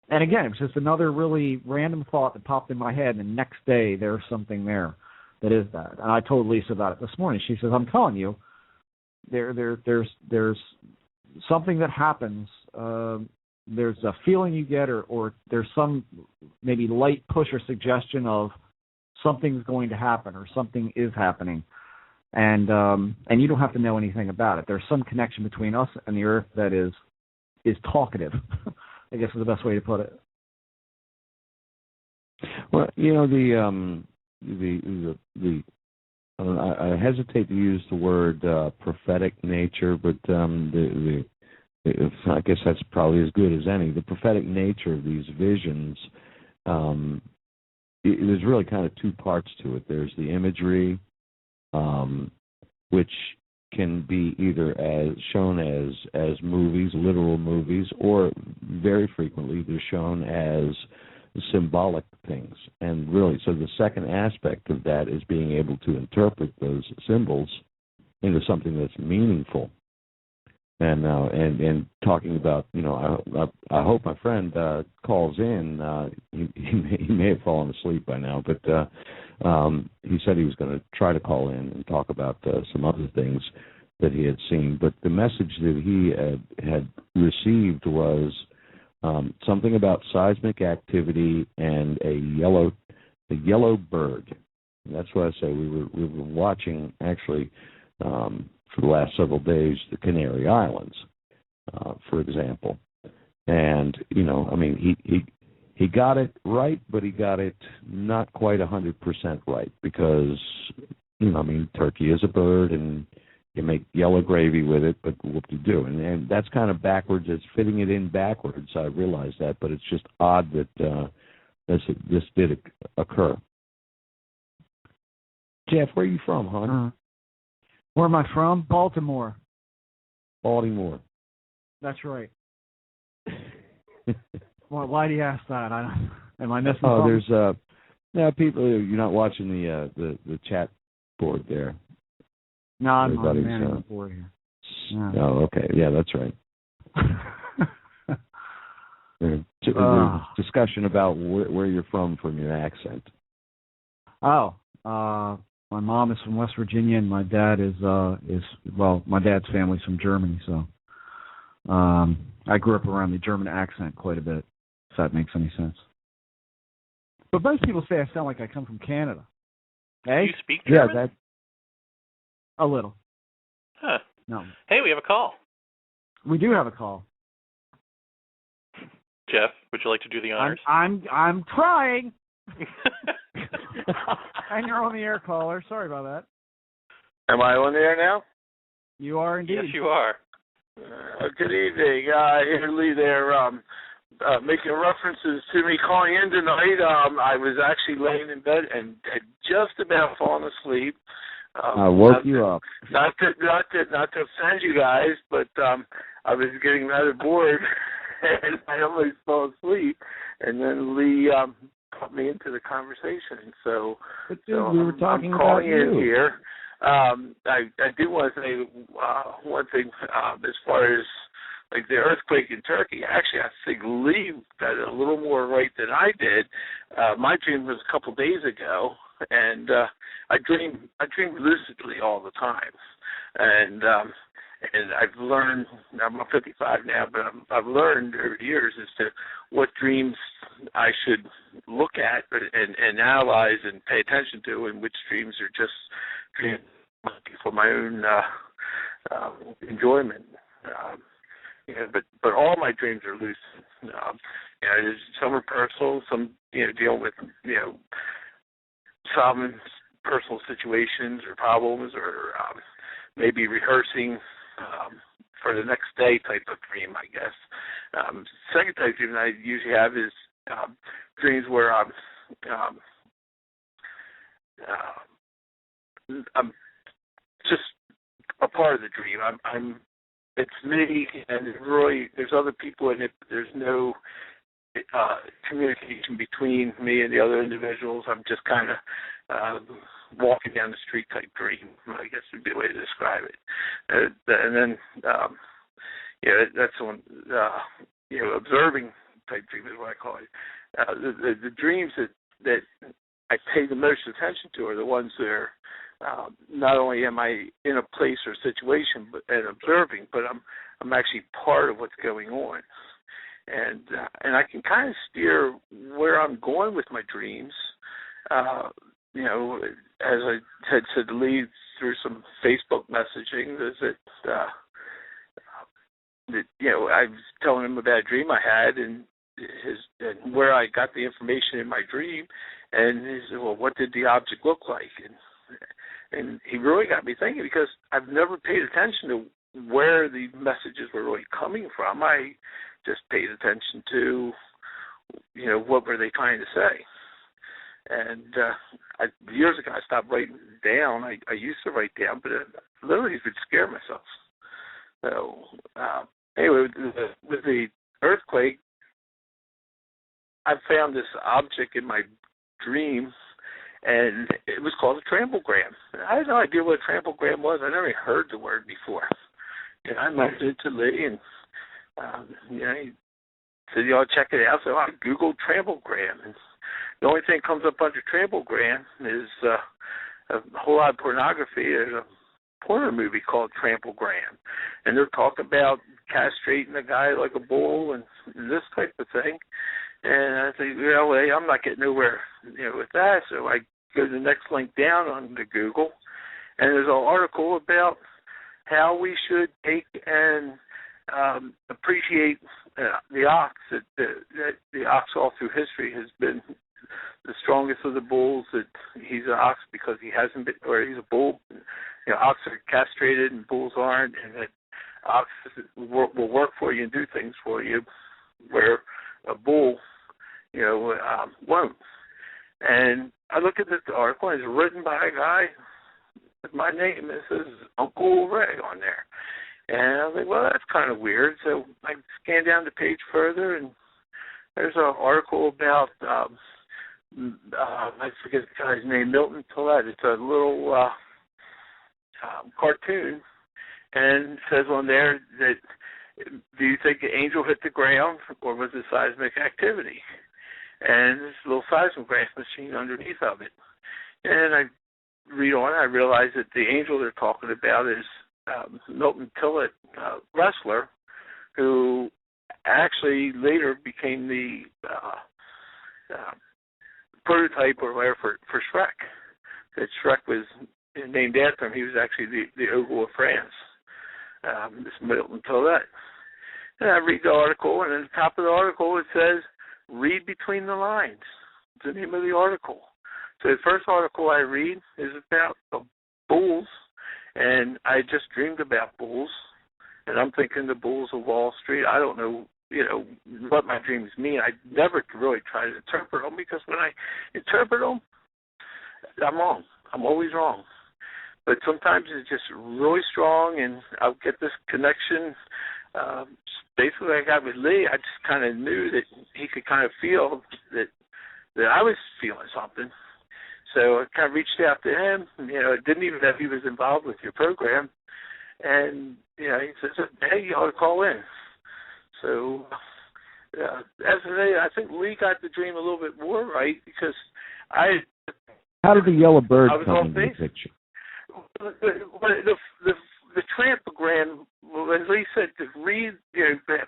Speaker 2: And again, it was just another really random thought that popped in my head, and the next day there's something there that is that. And I told Lisa about it this morning. She says, I'm telling you, there's something that happens. There's a feeling you get, or there's some maybe light push or suggestion of something's going to happen or something is happening, and you don't have to know anything about it. There's some connection between us and the Earth that is talkative. I guess is the best way to put it.
Speaker 4: Well, I hesitate to use the word prophetic nature, but I guess that's probably as good as any. The prophetic nature of these visions, there's really kind of two parts to it. There's the imagery, which can be either shown as movies, literal movies, or very frequently they're shown as symbolic things. And really, so the second aspect of that is being able to interpret those symbols into something that's meaningful. And talking about, I hope my friend calls in. He may have fallen asleep by now, but he said he was going to try to call in and talk about some other things that he had seen. But the message that he had received was something about seismic activity and a yellow bird. And that's what I say. We were watching actually. For the last several days, the Canary Islands, for example. And, he got it right, but he got it not quite 100% right because, turkey is a bird and you make yellow gravy with it, but whoop-de-doo. And that's kind of backwards. It's fitting it in backwards. I realize that, but it's just odd that this did occur. Jeff, where are you from, hon?
Speaker 2: Where am I from? Baltimore.
Speaker 4: Baltimore.
Speaker 2: That's right. Well, why do you ask that? Am I missing something?
Speaker 4: There's people. You're not watching the chat board there.
Speaker 2: No, I'm not manning the board here. Yeah.
Speaker 4: Oh, okay. Yeah, that's right. There's discussion about where you're from your accent.
Speaker 2: Oh, my mom is from West Virginia, and my dad my dad's family's from Germany, so I grew up around the German accent quite a bit, if that makes any sense. But most people say I sound like I come from Canada. Hey?
Speaker 3: Do you speak German?
Speaker 2: Yeah, a little.
Speaker 3: Huh.
Speaker 2: No.
Speaker 3: Hey, we have a call.
Speaker 2: We do have a call.
Speaker 3: Jeff, would you like to do the honors?
Speaker 2: I'm trying. And you're on the air, caller. Sorry about that.
Speaker 5: Am I on the air now?
Speaker 2: You are indeed.
Speaker 3: Yes, you are.
Speaker 5: Good evening. Lee there, making references to me calling in tonight. I was actually laying in bed and had just about fallen asleep.
Speaker 4: I woke you up.
Speaker 5: Not to offend you guys, but I was getting rather bored, and I almost fell asleep. And then Lee got me into the conversation. So,
Speaker 4: we were talking
Speaker 5: I'm
Speaker 4: about
Speaker 5: calling
Speaker 4: you.
Speaker 5: in here. I do want to say one thing as far as like the earthquake in Turkey. Actually, I think Lee got it a little more right than I did. My dream was a couple days ago, and I dream lucidly all the time, and I've learned. I'm 55 now, but I've learned over the years as to what dreams I should look at and analyze and pay attention to, and which dreams are just dreams for my own enjoyment. But all my dreams are lucid. Some are personal, some deal with solving personal situations or problems, or maybe rehearsing for the next day type of dream, I guess. Second type of dream I usually have is dreams where I'm just a part of the dream. I'm it's me, and really there's other people in it, but there's no communication between me and the other individuals. I'm just kind of walking down the street type dream, I guess would be a way to describe it. And then, that's one, observing type dream is what I call it. The dreams that I pay the most attention to are the ones that are not only am I in a place or situation and observing, but I'm actually part of what's going on. And I can kind of steer where I'm going with my dreams, as I had said to Lee through some Facebook messaging, is that I was telling him about a dream I had and where I got the information in my dream, and he said, well, what did the object look like? And he really got me thinking, because I've never paid attention to where the messages were really coming from. I just paid attention to, what were they trying to say. And years ago, I stopped writing down. I used to write down, but it literally would scare myself. So anyway, with the earthquake, I found this object in my dream, and it was called a tramplegram. I had no idea what a tramplegram was. I never heard the word before. I mentioned it to Lee, and he said, check it out. So I Googled tramplegram, and the only thing that comes up under tramplegram is a whole lot of pornography. There's a porno movie called Tramplegram, and they're talking about castrating a guy like a bull and this type of thing. And I think, I'm not getting nowhere, with that. So I go to the next link down on the Google, and there's an article about how we should take and appreciate the ox. That the ox all through history has been the strongest of the bulls. That he's an ox because he hasn't been, or he's a bull. Ox are castrated and bulls aren't, and that ox will work for you and do things for you, where a bull, won't. And I look at this article, and it's written by a guy with my name. It says Uncle Ray on there. And I was like, well, that's kind of weird. So I scanned down the page further, and there's an article about, I forget the guy's name, Milton Tollett. It's a little cartoon, and it says on there that, do you think the angel hit the ground, or was it seismic activity? And this little seismograph machine underneath of it. And I read on, I realize that the angel they're talking about is Milton Tollett, wrestler, who actually later became the prototype or whatever for Shrek. That Shrek was named after him. He was actually the Ogle of France, this Milton Tollett. And I read the article, and at the top of the article it says, read between the lines. It's the name of the article. So the first article I read is about bulls, and I just dreamed about bulls, and I'm thinking the bulls of Wall Street. I don't know, what my dreams mean. I never really try to interpret them, because when I interpret them, I'm wrong. I'm always wrong. But sometimes it's just really strong, and I'll get this connection. Basically, I got with Lee. I just kind of knew that he could kind of feel that I was feeling something. So I kind of reached out to him. Didn't even know he was involved with your program. And, he says, hey, you ought to call in. So as of today, I think Lee got the dream a little bit more right, because
Speaker 4: How did the yellow bird come into the picture?
Speaker 5: The tramplegram, when Lee said to read,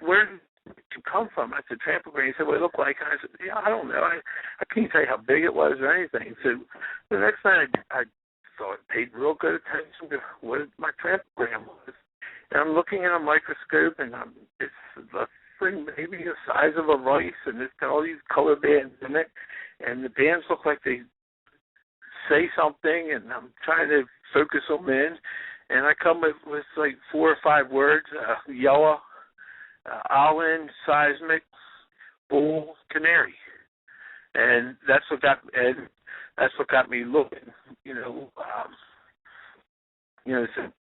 Speaker 5: where did it come from? I said, tramplegram. He said, what it looked like? And I said, I don't know. I can't tell you how big it was or anything. So the next night I thought, paid real good attention to what my tramplegram was. And I'm looking at a microscope, and it's a thing maybe the size of a rice, and it's got all these color bands in it. And the bands look like they say something, and I'm trying to focus them in. And I come with like 4 or 5 words: yellow, island, seismic, bull, canary, and that's what got me looking.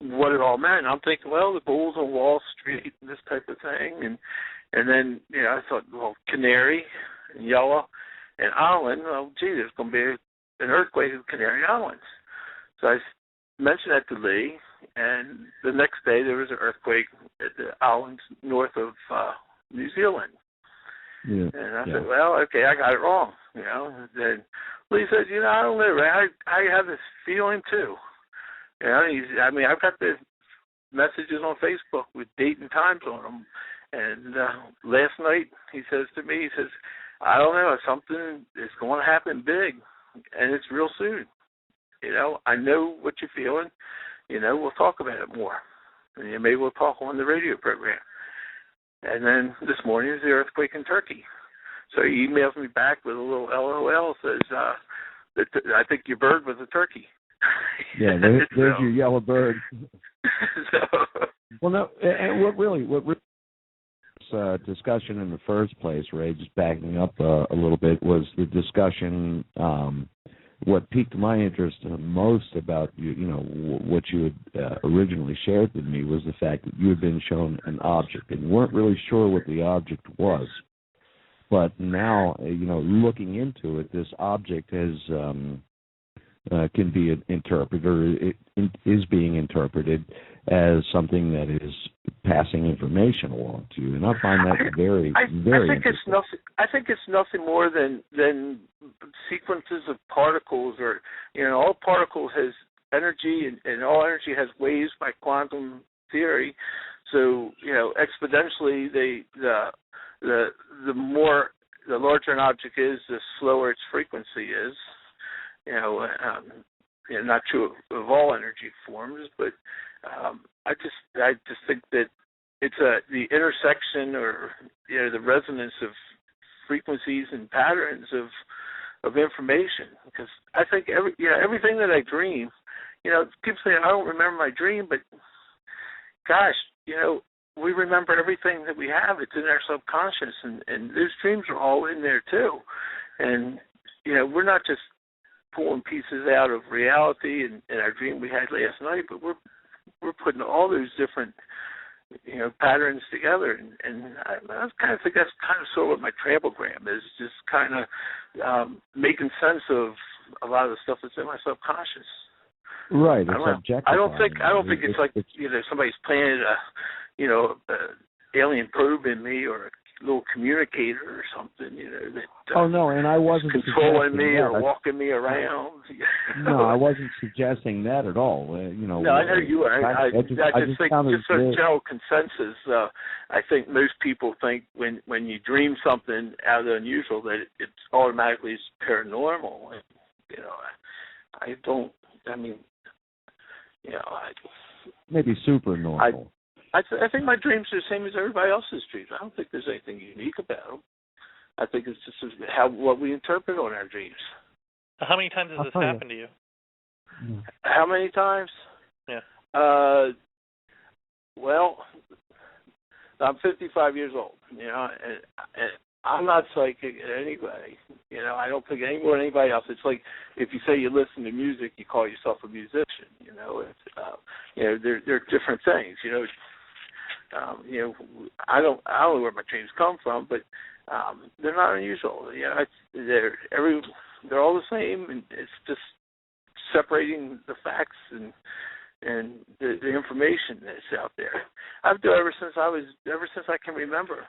Speaker 5: what it all meant. And I'm thinking, well, the bulls on Wall Street and this type of thing. And then, I thought, well, Canary and Yellow and Island, well, gee, there's going to be an earthquake in Canary Islands. So I mentioned that to Lee, and the next day there was an earthquake at the islands north of New Zealand.
Speaker 4: Yeah.
Speaker 5: And I said, well, okay, I got it wrong, And then Lee said, I don't know, Ray, I have this feeling too. I've got the messages on Facebook with date and times on them. And last night he says to me, I don't know, something is going to happen big, and it's real soon. I know what you're feeling. We'll talk about it more. And maybe we'll talk on the radio program. And then this morning is the earthquake in Turkey. So he emails me back with a little LOL, says, I think your bird was a turkey.
Speaker 4: Yeah, there's your yellow bird. Well, no, and what really discussion in the first place, Ray, just backing up a little bit, was the discussion. What piqued my interest most about what you had originally shared with me was the fact that you had been shown an object and weren't really sure what the object was. But now, looking into it, this object can be interpreted, or it is being interpreted as something that is passing information along to you, and I find that very interesting.
Speaker 5: I think it's nothing more than sequences of particles, or all particles has energy, and all energy has waves by quantum theory. So exponentially, the larger an object is, the slower its frequency is. Not true of all energy forms, but I just think that it's the intersection, or the resonance of frequencies and patterns of information. Because I think everything that I dream, people say I don't remember my dream, but gosh, we remember everything that we have. It's in our subconscious, and those dreams are all in there too. And we're not just pulling pieces out of reality and our dream we had last night, but we're putting all those different patterns together, and I kind of think that's kind of sort of what my trampogram is, just kind of making sense of a lot of the stuff that's in my subconscious.
Speaker 4: Right. It's objective.
Speaker 5: I don't think it's like somebody's planted a alien probe in me, or a little communicator or something, that
Speaker 4: no, and I wasn't
Speaker 5: controlling me
Speaker 4: that.
Speaker 5: or walking me around.
Speaker 4: No, I wasn't suggesting that at all.
Speaker 5: No, I know you are. I just think, just a general consensus. I think most people think when you dream something out of the unusual, that it automatically is paranormal. And, I don't. I mean,
Speaker 4: maybe supernormal.
Speaker 5: I think my dreams are the same as everybody else's dreams. I don't think there's anything unique about them. I think it's just what we interpret on our dreams.
Speaker 3: How many times has this happened to you?
Speaker 5: How many times?
Speaker 3: Yeah.
Speaker 5: Well, I'm 55 years old, and I'm not psychic in any way. I don't think any more than anybody else. It's like if you say you listen to music, you call yourself a musician. They're different things. I don't know where my dreams come from, but they're not unusual. They're all the same, and it's just separating the facts and the information that's out there. I've done ever since I can remember.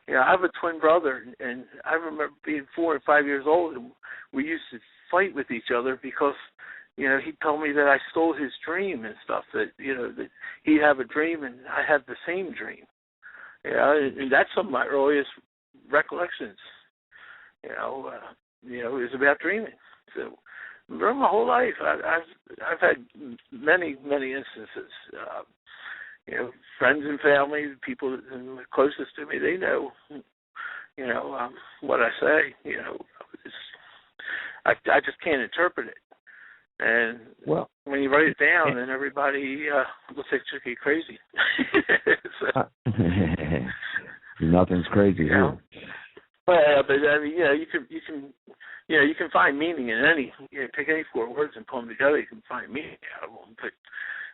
Speaker 5: I have a twin brother, and I remember being 4 and 5 years old, and we used to fight with each other because he told me that I stole his dream and stuff, that that he'd have a dream and I had the same dream. And that's some of my earliest recollections. It was about dreaming. So during my whole life, I've had many instances. Friends and family, people closest to me, they know, what I say. I just can't interpret it. And when you write it down, then everybody looks like you're crazy.
Speaker 4: Nothing's crazy here.
Speaker 5: But I mean, you can find meaning in any. Take any 4 words and put them together. You can find meaning out of them. But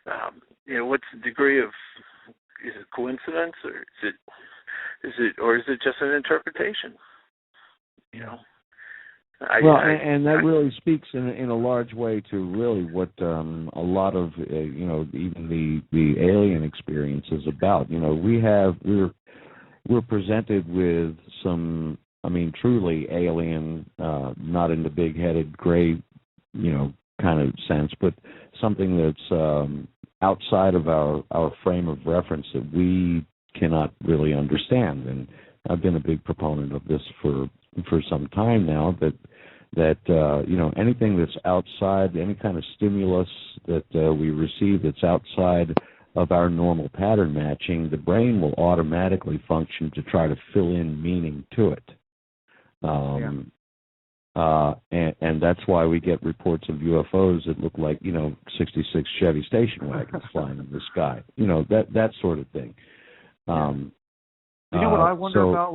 Speaker 5: what's the degree of, is it coincidence, or is it just an interpretation?
Speaker 4: And that really speaks in a large way to really what a lot of even the alien experience is about. We're presented with some, truly alien, not in the big-headed gray, kind of sense, but something that's outside of our frame of reference that we cannot really understand. And I've been a big proponent of this for some time now, that anything that's outside, any kind of stimulus that we receive that's outside of our normal pattern matching, the brain will automatically function to try to fill in meaning to it. And that's why we get reports of UFOs that look like, 66 Chevy station wagons flying in the sky. That sort of thing.
Speaker 2: You know what I wonder about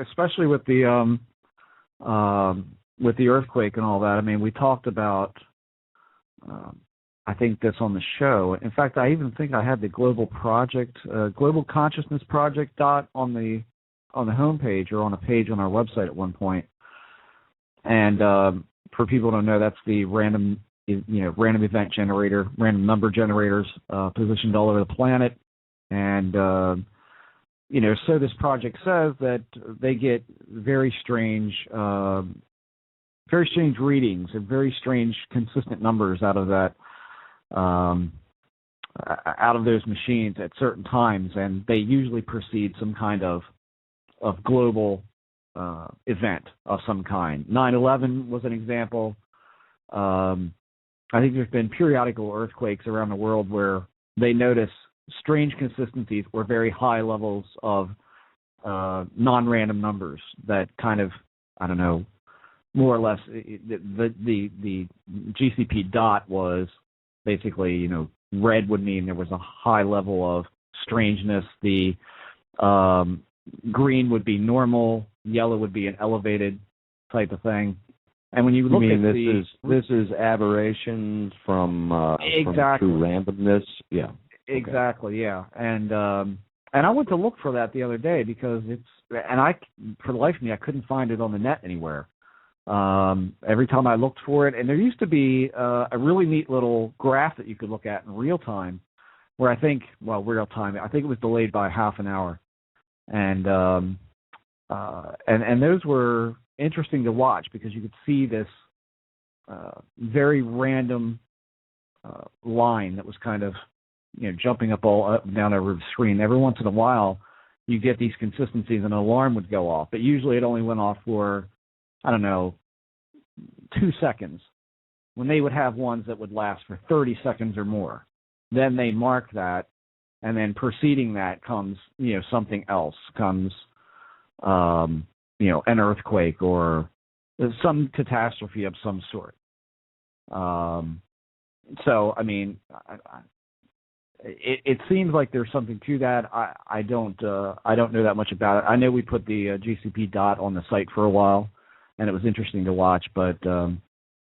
Speaker 2: especially with the earthquake and all that. We talked about, I think this on the show. In fact, I even think I had the Global Consciousness Project on the homepage or on a page on our website at one point. And for people who don't know, that's the random event generator, random number generators positioned all over the planet. And so this project says that they get very strange readings and very strange consistent numbers out of that, out of those machines at certain times, and they usually precede some kind of global event of some kind. 9/11 was an example. I think there's been periodical earthquakes around the world where they notice strange consistencies or very high levels of non-random numbers that kind of, I don't know, more or less the GCP dot was basically, red would mean there was a high level of strangeness. The green would be normal, yellow would be an elevated type of thing. And when you look at
Speaker 4: this is aberrations from true randomness, yeah.
Speaker 2: Exactly, yeah. And I went to look for that the other day because for the life of me, I couldn't find it on the net anywhere. Every time I looked for it, and there used to be a really neat little graph that you could look at in real time, where real time, I think it was delayed by half an hour. And those were interesting to watch because you could see this very random line that was kind of jumping up and down over the screen. Every once in a while, you get these consistencies, and an alarm would go off. But usually, it only went off for 2 seconds. When they would have ones that would last for 30 seconds or more, then they mark that, and then preceding that comes something else. Comes an earthquake or some catastrophe of some sort. It seems like there's something to that. I don't know that much about it. I know we put the GCP dot on the site for a while, and it was interesting to watch, but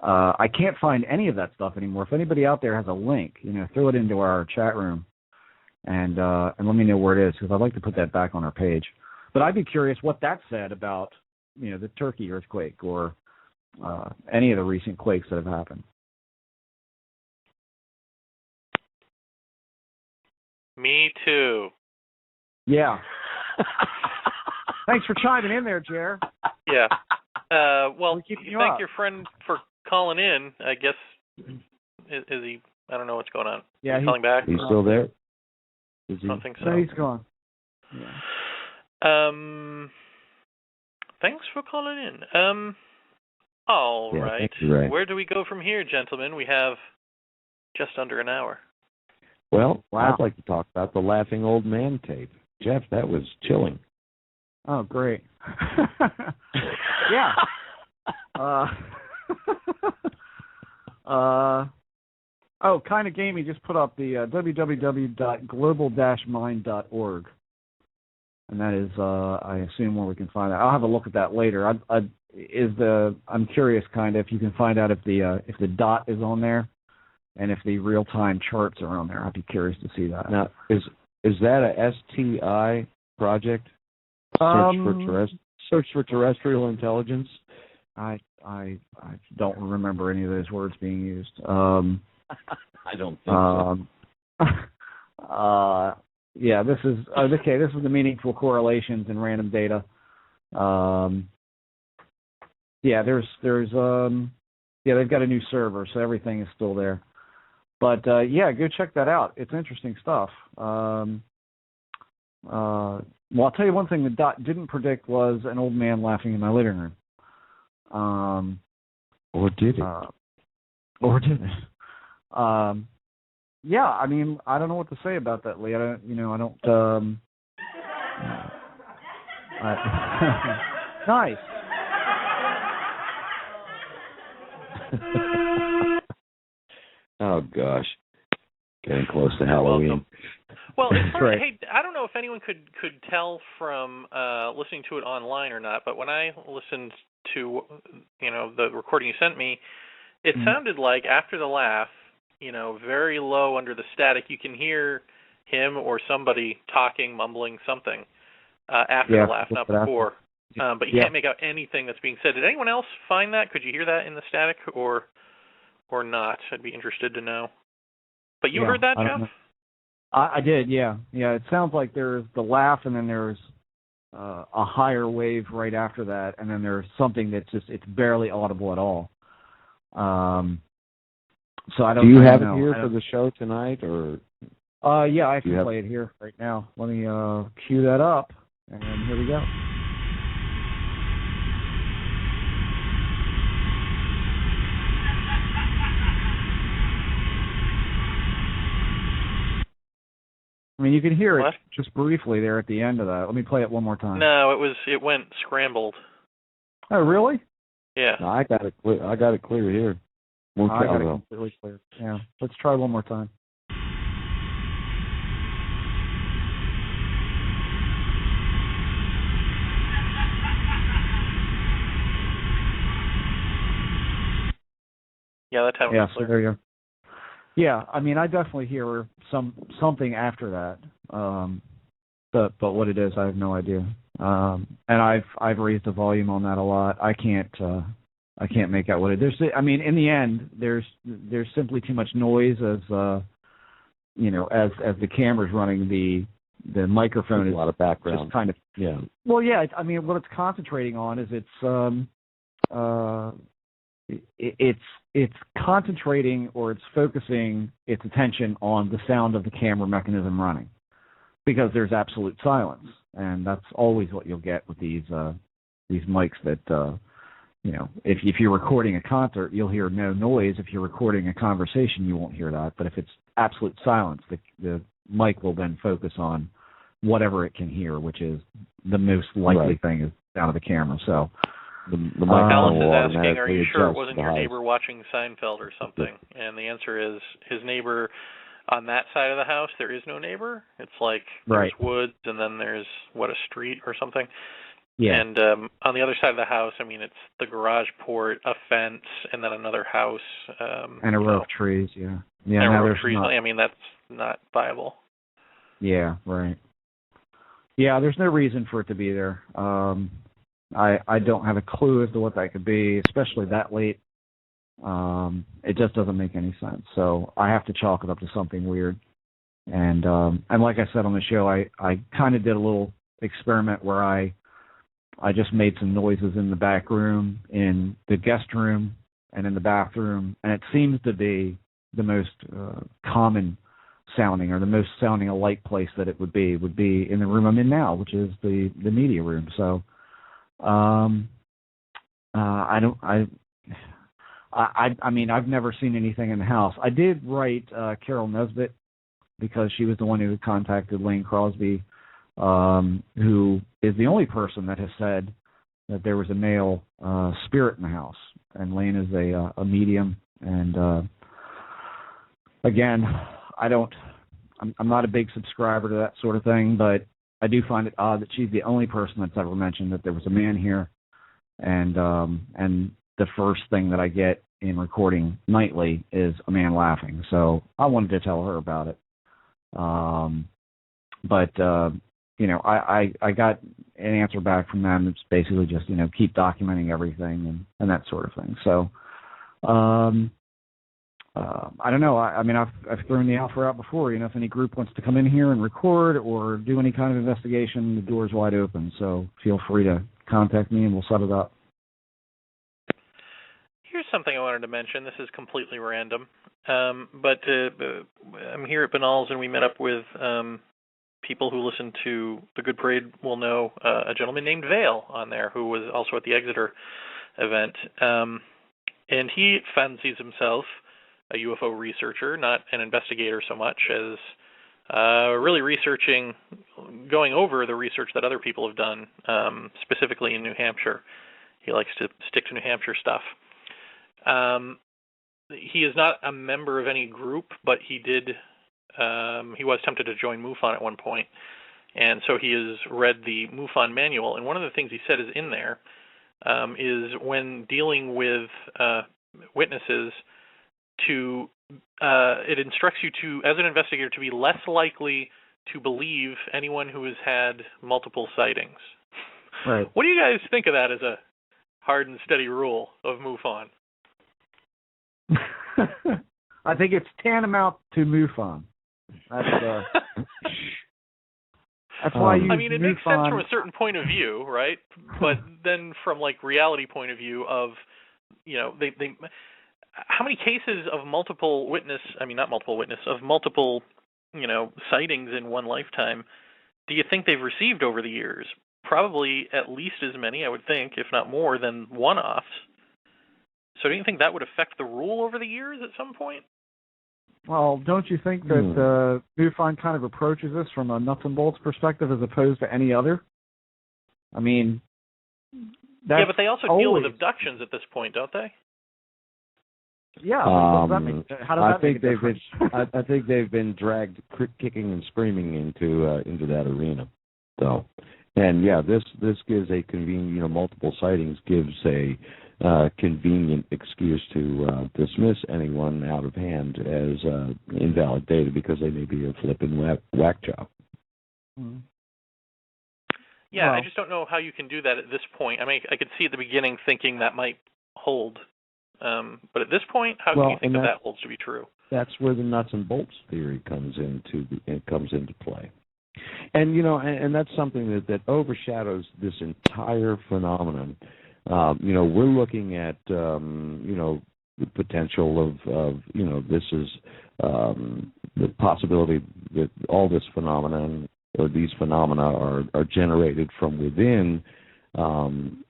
Speaker 2: I can't find any of that stuff anymore. If anybody out there has a link, throw it into our chat room, and let me know where it is, because I'd like to put that back on our page. But I'd be curious what that said about the Turkey earthquake or any of the recent quakes that have happened.
Speaker 3: Me too.
Speaker 2: Yeah. Thanks for chiming in there, Jer.
Speaker 3: Yeah. Well,
Speaker 2: thank
Speaker 3: your friend for calling in. I guess is he? I don't know what's going on.
Speaker 2: Yeah,
Speaker 3: he's calling back.
Speaker 4: He's still there. Is he?
Speaker 3: I don't think so.
Speaker 2: No, he's gone.
Speaker 3: Yeah. Thanks for calling in. All right. Where do we go from here, gentlemen? We have just under an hour.
Speaker 4: Well, I'd like to talk about the Laughing Old Man tape. Jeff, that was chilling.
Speaker 2: Oh, great. Yeah. Kind of Gamey just put up the www.global-mind.org. And that is, I assume, where we can find that. I'll have a look at that later. I'm curious, kind of, if you can find out if the dot is on there, and if the real-time charts are on there. I'd be curious to see that.
Speaker 4: Now, is that a STI project? Search for terrestrial intelligence?
Speaker 2: I don't remember any of those words being used.
Speaker 4: I don't think so.
Speaker 2: Yeah, this is okay. This is the meaningful correlations in random data. Yeah, there's they've got a new server, so everything is still there. But yeah, go check that out. It's interesting stuff. Well, I'll tell you one thing that Dot didn't predict was an old man laughing in my living room.
Speaker 4: Or did it?
Speaker 2: Or did it? Yeah, I mean, I don't know what to say about that, Lee. I don't. Nice.
Speaker 4: Oh gosh, getting close to Halloween.
Speaker 3: Well, it's funny. Hey, I don't know if anyone could tell from listening to it online or not, but when I listened to the recording you sent me, it sounded like after the laugh, very low under the static, you can hear him or somebody talking, mumbling something after the laugh, not before. But you can't make out anything that's being said. Did anyone else find that? Could you hear that in the static or not? I'd be interested to know. But you heard that, Jeff?
Speaker 2: I did, yeah. Yeah, it sounds like there's the laugh and then there's a higher wave right after that, and then there's something that's it's barely audible at all. So I don't.
Speaker 4: Do you have it here for the show tonight, or?
Speaker 2: Yeah, I can play it here right now. Let me cue that up, and here we go. I mean, you can hear it just briefly there at the end of that. Let me play it one more time.
Speaker 3: No, it went scrambled.
Speaker 2: Oh, really?
Speaker 3: Yeah.
Speaker 4: No, I got it clear here.
Speaker 2: I got it completely clear. Yeah. Let's try one more time.
Speaker 3: Yeah, that time was clear.
Speaker 2: So there you go. Yeah, I mean, I definitely hear something after that, but what it is, I have no idea. And I've raised the volume on that a lot. I can't make out what it is. I mean, in the end, there's simply too much noise as the camera's running. The microphone is
Speaker 4: a lot of background.
Speaker 2: Just kind of Well, yeah. I mean, what it's concentrating on is it's concentrating or it's focusing its attention on the sound of the camera mechanism running, because there's absolute silence, and that's always what you'll get with these mics that if you're recording a concert, you'll hear no noise. If you're recording a conversation, you won't hear that. But if it's absolute silence, the mic will then focus on whatever it can hear, which is the most likely thing is the sound of the camera. So.
Speaker 3: Alice is asking, are you sure it wasn't your neighbor watching Seinfeld or something? And the answer is his neighbor on that side of the house, there is no neighbor. It's like there's woods and then there's, a street or something? Yeah. And on the other side of the house, I mean, it's the garage port, a fence, and then another house.
Speaker 2: And a row of trees, yeah.
Speaker 3: And a row of trees. I mean, that's not viable.
Speaker 2: Yeah, right. Yeah, there's no reason for it to be there. I don't have a clue as to what that could be, especially that late. It just doesn't make any sense. So I have to chalk it up to something weird. And like I said on the show, I kind of did a little experiment where I just made some noises in the back room, in the guest room, and in the bathroom, and it seems to be the most common sounding, or the most sounding alike place that it would be in the room I'm in now, which is the media room. So. I mean, I've never seen anything in the house. I did write Carol Nesbitt, because she was the one who contacted Lane Crosby, who is the only person that has said that there was a male spirit in the house. And Lane is a medium. And again, I'm not a big subscriber to that sort of thing, but I do find it odd that she's the only person that's ever mentioned that there was a man here, and the first thing that I get in recording nightly is a man laughing. So I wanted to tell her about it. But I got an answer back from them. It's basically just, keep documenting everything and that sort of thing. So I don't know. I've thrown the offer out before. If any group wants to come in here and record or do any kind of investigation, the door's wide open. So feel free to contact me and we'll set it up.
Speaker 3: Here's something I wanted to mention. This is completely random, but I'm here at Banal's and we met up with people who listen to The Good Parade will know a gentleman named Vale on there who was also at the Exeter event. And he fancies himself a UFO researcher, not an investigator so much as really going over the research that other people have done, specifically in New Hampshire. He likes to stick to New Hampshire stuff. He is not a member of any group, but he was tempted to join MUFON at one point, and so he has read the MUFON manual, and one of the things he said is in there is when dealing with witnesses it instructs you to, as an investigator, to be less likely to believe anyone who has had multiple sightings.
Speaker 2: Right.
Speaker 3: What do you guys think of that as a hard and steady rule of MUFON?
Speaker 2: I think it's tantamount to MUFON. That's why you.
Speaker 3: It makes sense from a certain point of view, right? But then from reality point of view of, they how many cases of multiple sightings in one lifetime do you think they've received over the years? Probably at least as many, I would think, if not more, than one-offs. So do you think that would affect the rule over the years at some point?
Speaker 2: Well, don't you think that MUFON kind of approaches this from a nuts and bolts perspective as opposed to any other? But they also deal with abductions at this point, don't they? Yeah. How does that make a difference?
Speaker 4: I think they've been dragged kicking and screaming into that arena. So, and yeah, this gives a convenient, multiple sightings gives a convenient excuse to dismiss anyone out of hand as invalid data because they may be a flipping whack job.
Speaker 2: Mm-hmm.
Speaker 3: Yeah, I just don't know how you can do that at this point. I could see at the beginning thinking that might hold. But at this point, how can you think that holds to be true?
Speaker 4: That's where the nuts and bolts theory comes into play. And, and that's something that overshadows this entire phenomenon. We're looking at, the potential of this is the possibility that all this phenomenon or these phenomena are generated from within, and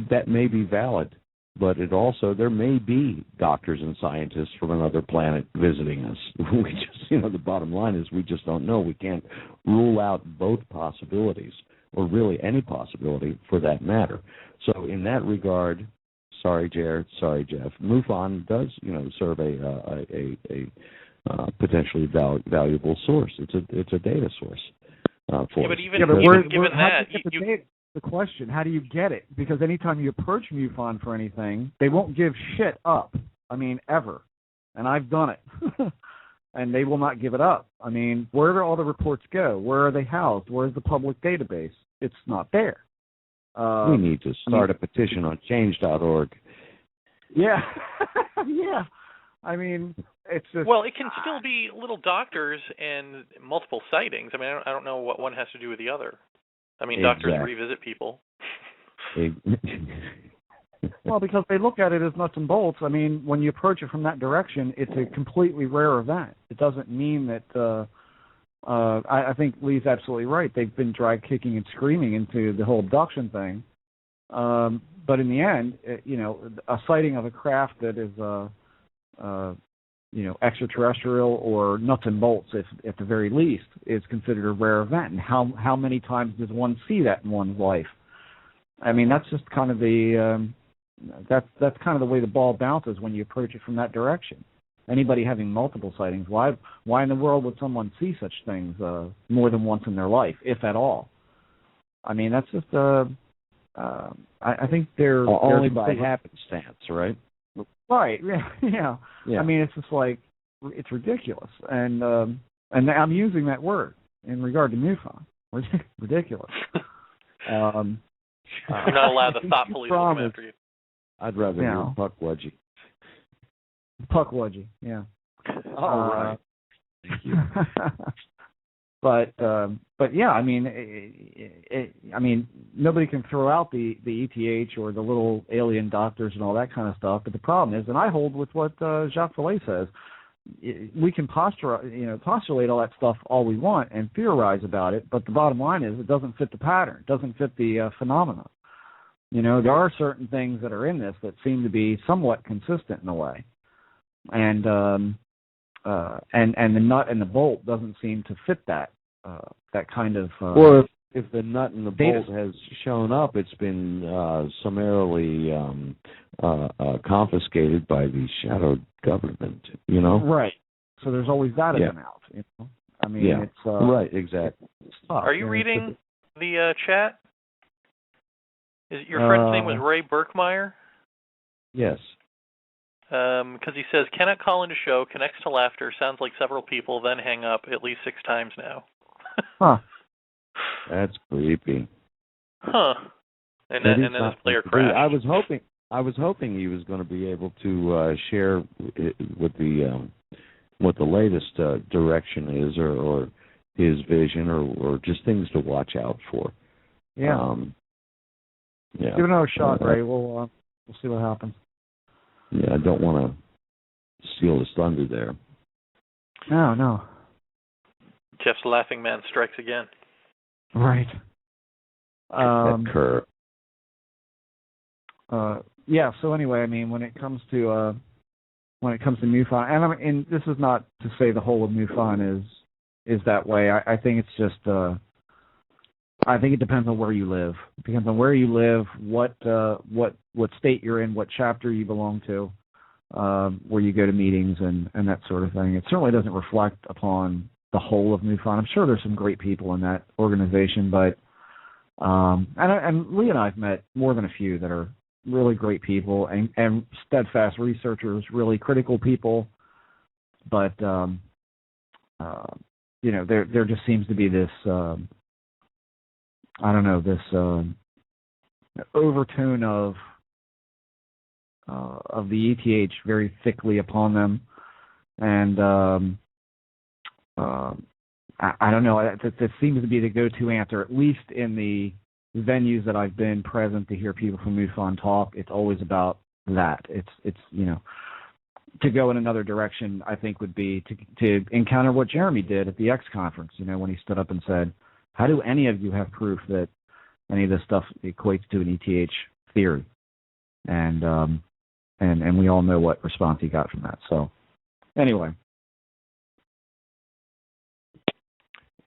Speaker 4: that may be valid. But there may be doctors and scientists from another planet visiting us. We just, the bottom line is we just don't know. We can't rule out both possibilities, or really any possibility for that matter. So in that regard, sorry, Jared, sorry, Jeff, MUFON does, serve a potentially valuable source. It's a data source for us.
Speaker 3: Given that,
Speaker 2: the question, how do you get it? Because anytime you approach MUFON for anything, they won't give shit up. Ever. And I've done it. And they will not give it up. Where do all the reports go? Where are they housed? Where's the public database? It's not there.
Speaker 4: We need to start a petition on change.org.
Speaker 2: Yeah. Yeah. It's just...
Speaker 3: Well, it can still be little doctors and multiple sightings. I don't know what one has to do with the other. Doctors revisit people.
Speaker 2: Well, because they look at it as nuts and bolts. When you approach it from that direction, it's a completely rare event. It doesn't mean that... I think Lee's absolutely right. They've been dragged kicking and screaming into the whole abduction thing. But in the end, a sighting of a craft that is... extraterrestrial or nuts and bolts, if at the very least, is considered a rare event. And how many times does one see that in one's life? That's just kind of the that's kind of the way the ball bounces when you approach it from that direction. Anybody having multiple sightings, why in the world would someone see such things more than once in their life, if at all? That's just I think they're
Speaker 4: only by happenstance, right?
Speaker 2: Right. Yeah. I mean, it's just like it's ridiculous, and I'm using that word in regard to MUFON. Ridiculous.
Speaker 3: You're not allowed the thought police to come after you.
Speaker 4: I'd rather hear Puckwudgie.
Speaker 2: Puckwudgie, yeah.
Speaker 4: All right. Thank you.
Speaker 2: But yeah, I mean, nobody can throw out the ETH or the little alien doctors and all that kind of stuff. But the problem is, and I hold with what Jacques Vallée says, we can postulate all that stuff all we want and theorize about it. But the bottom line is, it doesn't fit the pattern. It doesn't fit the phenomenon. There are certain things that are in this that seem to be somewhat consistent in a way, and the nut and the bolt doesn't seem to fit that kind of.
Speaker 4: Well, if the nut and the bolt has shown up, it's been summarily confiscated by the shadow government.
Speaker 2: Right. So there's always that in and out. I mean, it's
Speaker 4: right. Exactly.
Speaker 3: Are you reading the chat? Your friend's name was Ray Berkmeyer?
Speaker 4: Yes.
Speaker 3: Because he says, cannot call into show, connects to laughter, sounds like several people, then hang up at least 6 times now.
Speaker 2: Huh.
Speaker 4: That's creepy.
Speaker 3: Huh. And then his player crashed.
Speaker 4: I was hoping he was going to be able to share what the latest direction is, or his vision, or just things to watch out for.
Speaker 2: Yeah.
Speaker 4: Yeah.
Speaker 2: Give it another shot, Ray. We'll see what happens.
Speaker 4: Yeah, I don't want to steal his thunder there.
Speaker 2: No.
Speaker 3: Jeff's laughing man strikes again.
Speaker 2: Right.
Speaker 4: That curve.
Speaker 2: Yeah. So anyway, I mean, when it comes to MUFON, and this is not to say the whole of MUFON is that way. I think it's just. I think it depends on where you live. It depends on where you live, what state you're in, what chapter you belong to, where you go to meetings and that sort of thing. It certainly doesn't reflect upon the whole of MUFON. I'm sure there's some great people in that organization, but and Lee and I've met more than a few that are really great people and steadfast researchers, really critical people, but there just seems to be this. I don't know, this overtone of the ETH very thickly upon them, and I don't know. That seems to be the go-to answer, at least in the venues that I've been present to hear people from MUFON talk. It's always about that. It's to go in another direction. I think would be to encounter what Jeremy did at the X conference. When he stood up and said, how do any of you have proof that any of this stuff equates to an ETH theory? And we all know what response he got from that. So, anyway.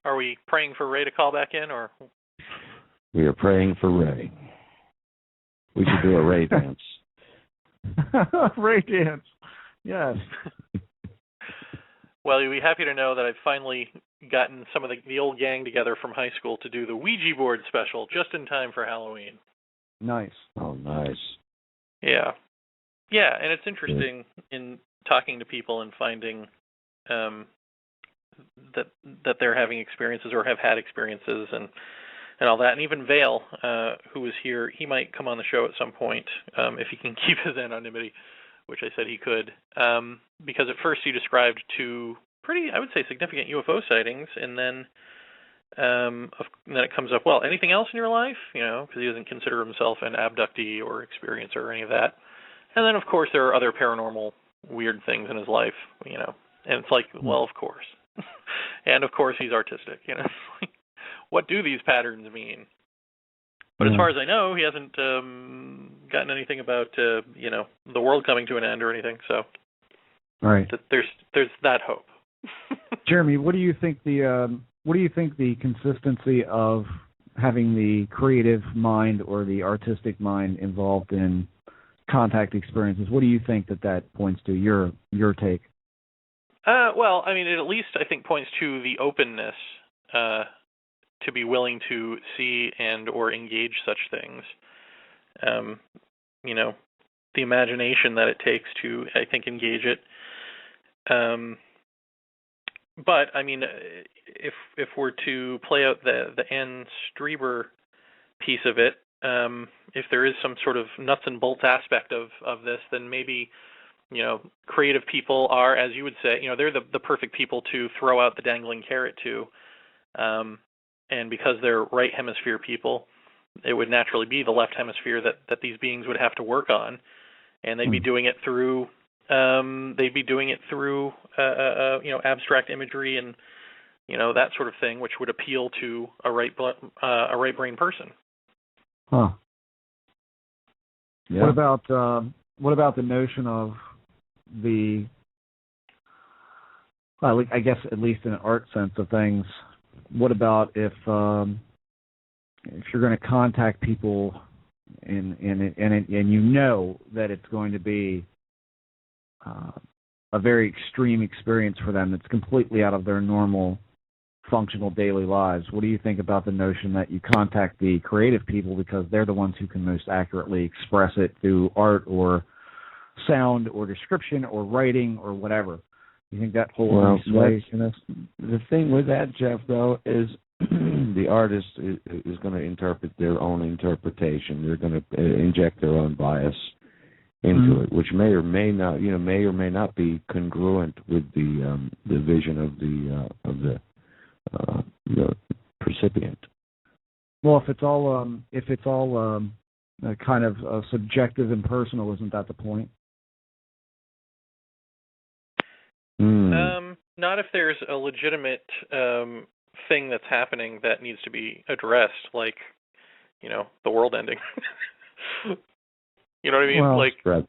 Speaker 3: Are we praying for Ray to call back in, or?
Speaker 4: We are praying for Ray. We should do a Ray dance.
Speaker 2: Ray dance. Yes.
Speaker 3: Well, you'll be happy to know that I've finally gotten some of the old gang together from high school to do the Ouija board special just in time for Halloween.
Speaker 2: Nice.
Speaker 4: Oh, nice.
Speaker 3: Yeah. Yeah, and it's interesting in talking to people and finding that they're having experiences or have had experiences and all that. And even Vale, who was here, he might come on the show at some point if he can keep his anonymity, which I said he could, because at first he described 2 pretty, I would say, significant UFO sightings, and then it comes up, well, anything else in your life? Because he doesn't consider himself an abductee or experiencer or any of that. And then, of course, there are other paranormal weird things in his life, and it's like, well, of course. And, of course, he's artistic, What do these patterns mean? But as far as I know, he hasn't gotten anything about, the world coming to an end or anything, so
Speaker 2: right.
Speaker 3: There's that hope.
Speaker 2: Jeremy, what do you think the consistency of having the creative mind or the artistic mind involved in contact experiences? What do you think that points to? Your take?
Speaker 3: Well, I mean, it at least I think points to the openness to be willing to see and or engage such things. you know, the imagination that it takes to, I think, engage it. But I mean, if we're to play out the Anne Strieber piece of it, if there is some sort of nuts and bolts aspect of this, then maybe, you know, creative people are, as you would say, you know, they're the perfect people to throw out the dangling carrot to. And because they're right hemisphere people, it would naturally be the left hemisphere that these beings would have to work on, and they'd be doing it through you know, abstract imagery and, you know, that sort of thing, which would appeal to a right brain person.
Speaker 2: Huh.
Speaker 4: Yeah.
Speaker 2: What about the notion of the, well, I guess at least in an art sense of things, what about if you're going to contact people and you know that it's going to be a very extreme experience for them that's completely out of their normal functional daily lives? What do you think about the notion that you contact the creative people because they're the ones who can most accurately express it through art or sound or description or writing or whatever? You think that holds any sway in this?
Speaker 4: The thing with that, Jeff, though, is the artist is going to interpret their own interpretation. They're going to inject their own bias into it, which may or may not be congruent with the vision of the recipient.
Speaker 2: Well, if it's all kind of subjective and personal, isn't that the point?
Speaker 3: Not if there's a legitimate thing that's happening that needs to be addressed, like, you know, the world ending. You know what I mean?
Speaker 2: Well,
Speaker 3: like,
Speaker 2: right.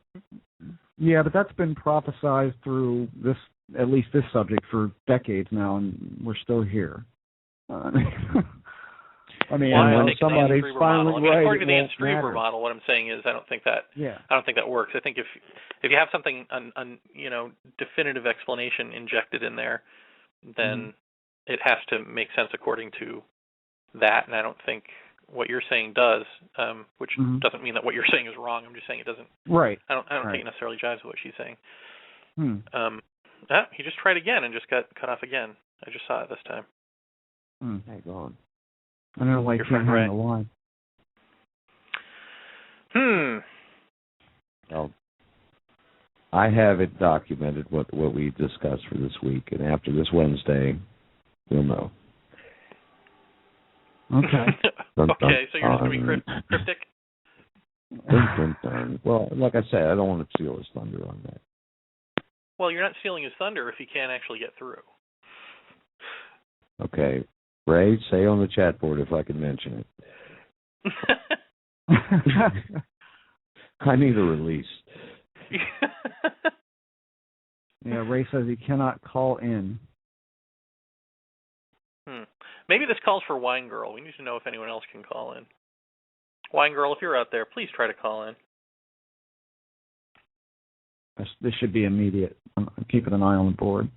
Speaker 2: Yeah, but that's been prophesized through this, at least this subject, for decades now, and we're still here. I mean, somebody's finally right.
Speaker 3: According to the Anne Strieber model, what I'm saying is, I don't think that works. I think if you have something, you know, definitive explanation injected in there, then it has to make sense according to that. And I don't think what you're saying does, which doesn't mean that what you're saying is wrong. I'm just saying it doesn't.
Speaker 2: Right.
Speaker 3: I don't think it necessarily jives with what she's saying. He just tried again and just got cut off again. I just saw it this time.
Speaker 4: Hey, go on.
Speaker 2: I don't know why you can't hang the line.
Speaker 4: Well, I have it documented what we discussed for this week, and after this Wednesday, we'll know.
Speaker 2: Okay.
Speaker 3: Okay, so you're just going to be cryptic?
Speaker 4: Well, like I said, I don't want to steal his thunder on that.
Speaker 3: Well, you're not stealing his thunder if he can't actually get through.
Speaker 4: Okay. Ray, say on the chat board if I can mention it. I need a release.
Speaker 2: Yeah, Ray says he cannot call in.
Speaker 3: Maybe this calls for Wine Girl. We need to know if anyone else can call in. Wine Girl, if you're out there, please try to call in.
Speaker 2: This should be immediate. I'm keeping an eye on the board.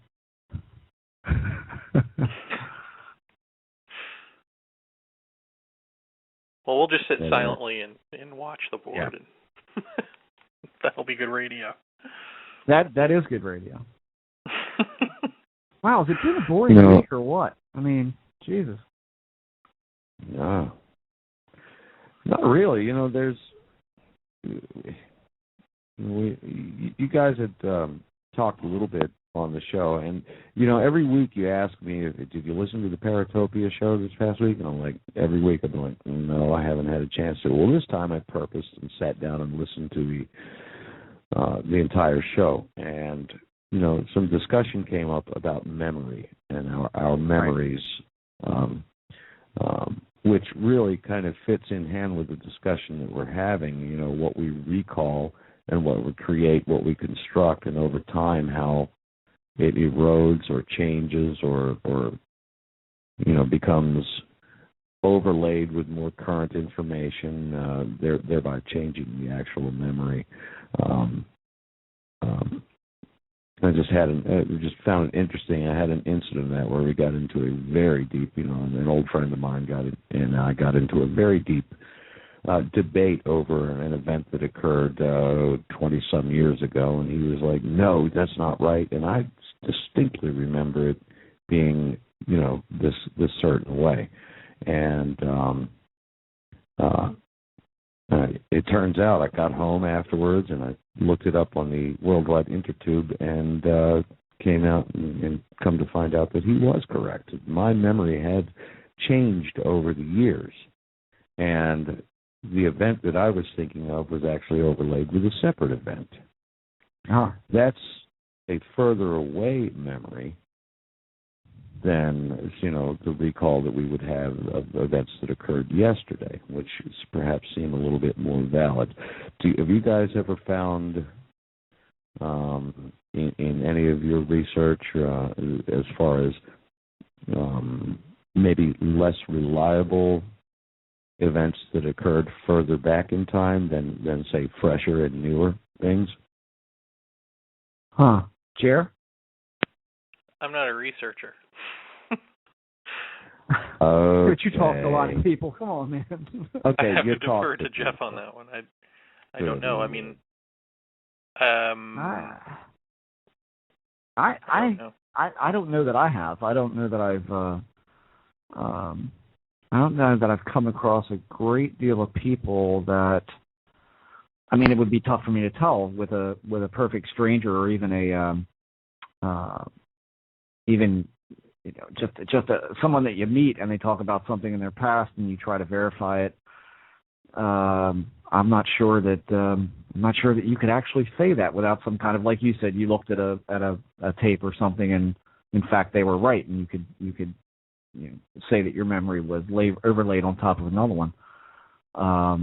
Speaker 3: Well, we'll just sit silently and watch the board. Yeah. And that'll be good radio.
Speaker 2: That is good radio. Wow, has it been a boring week or what? I mean, Jesus.
Speaker 4: No. Not really. You know, you guys had talked a little bit on the show, and, you know, every week you ask me, did you listen to the Paratopia show this past week? And I'm like, every week I'm like, no, I haven't had a chance to. Well, this time I purposed and sat down and listened to the entire show, and, you know, some discussion came up about memory and our memories, which really kind of fits in hand with the discussion that we're having, you know, what we recall and what we create, what we construct, and over time how it erodes or changes or you know, becomes overlaid with more current information, thereby changing the actual memory. I just found it interesting. I had an incident of that where we got into a very deep, you know, an old friend of mine and I got into a very deep debate over an event that occurred 20-some years ago, and he was like, "No, that's not right." And I distinctly remember it being, this certain way. And it turns out I got home afterwards and I looked it up on the Worldwide Intertube and came out and come to find out that he was correct. My memory had changed over the years, and the event that I was thinking of was actually overlaid with a separate event. That's a further away memory than, the recall that we would have of events that occurred yesterday, which perhaps seem a little bit more valid. Have you guys ever found in any of your research as far as maybe less reliable events that occurred further back in time than say, fresher and newer things?
Speaker 2: Jer?
Speaker 3: I'm not a researcher.
Speaker 2: Okay. But you talk to a lot of people. Come on, man.
Speaker 4: Okay,
Speaker 3: I have
Speaker 4: you
Speaker 3: to defer to Jeff on that one. I don't know. I mean,
Speaker 2: I don't know that I have. I don't know that I've come across a great deal of people that. I mean, it would be tough for me to tell with a perfect stranger, or even someone that you meet and they talk about something in their past and you try to verify it. I'm not sure that you could actually say that without some kind of, like you said, you looked at a tape or something and in fact they were right, and you could say that your memory was overlaid on top of another one. I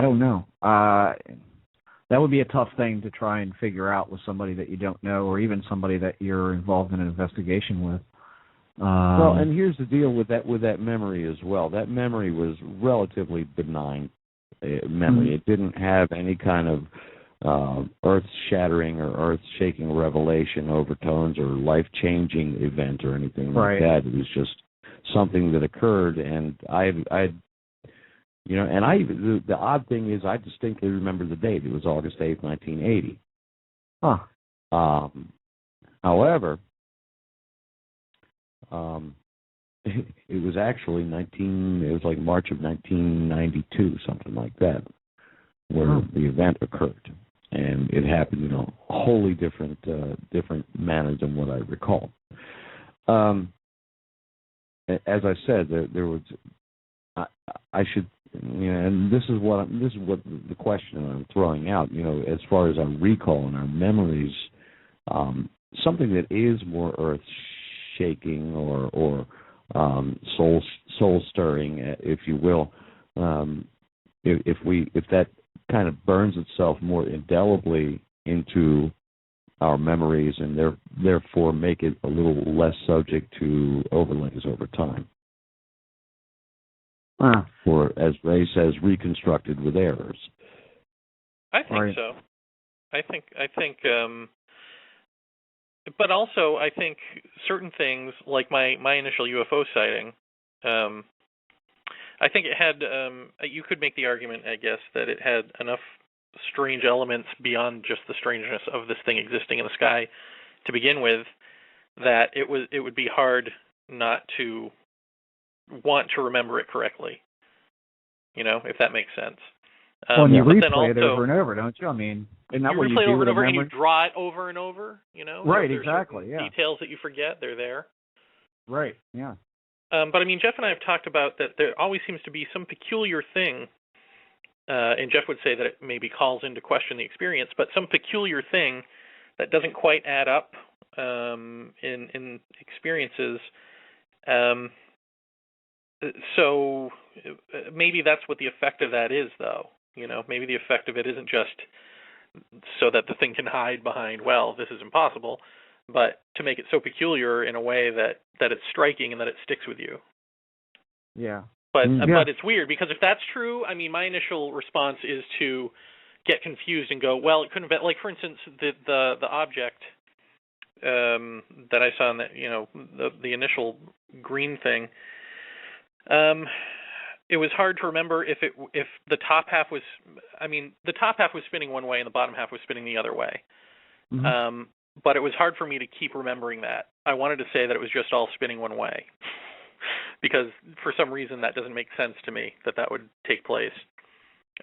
Speaker 2: don't know. That would be a tough thing to try and figure out with somebody that you don't know, or even somebody that you're involved in an investigation with.
Speaker 4: Well, and here's the deal with that memory as well. That memory was relatively benign memory. It didn't have any kind of earth-shattering or earth-shaking revelation overtones or life-changing event or anything like that. It was just something that occurred, and the odd thing is I distinctly remember the date. It was August 8th, 1980. However, it was actually like March of 1992, something like that, where the event occurred. And it happened in a wholly different manner than what I recall. As I said, there was. I should, and this is what the question I'm throwing out. As far as our recall and our memories, something that is more earth-shaking or soul-stirring, if you will. If that kind of burns itself more indelibly into our memories and therefore make it a little less subject to overlays over time. Or, as Ray says, reconstructed with errors.
Speaker 3: I think so. I think, but also I think certain things, like my initial UFO sighting, I think it had, you could make the argument, I guess, that it had enough strange elements beyond just the strangeness of this thing existing in the sky to begin with, that it would be hard not to want to remember it correctly, if that makes sense.
Speaker 2: Well, you replay it over and over, don't you? I mean, isn't that what you do
Speaker 3: replay it over
Speaker 2: with
Speaker 3: and over,
Speaker 2: memory?
Speaker 3: and you draw it over and over,
Speaker 2: Right, exactly, yeah.
Speaker 3: Details that you forget, they're there.
Speaker 2: Right, yeah.
Speaker 3: But I mean, Jeff and I have talked about that there always seems to be some peculiar thing, and Jeff would say that it maybe calls into question the experience, but some peculiar thing that doesn't quite add up in experiences. So maybe that's what the effect of that is, though. Maybe the effect of it isn't just so that the thing can hide behind, well, this is impossible, but to make it so peculiar in a way that it's striking and that it sticks with you.
Speaker 2: Yeah.
Speaker 3: But it's weird, because if that's true, I mean, my initial response is to get confused and go, well, it couldn't have been, like, for instance, the object that I saw in the initial green thing. it was hard to remember if the top half was, the top half was spinning one way and the bottom half was spinning the other way.
Speaker 2: Mm-hmm.
Speaker 3: But it was hard for me to keep remembering that. I wanted to say that it was just all spinning one way, because for some reason that doesn't make sense to me that would take place.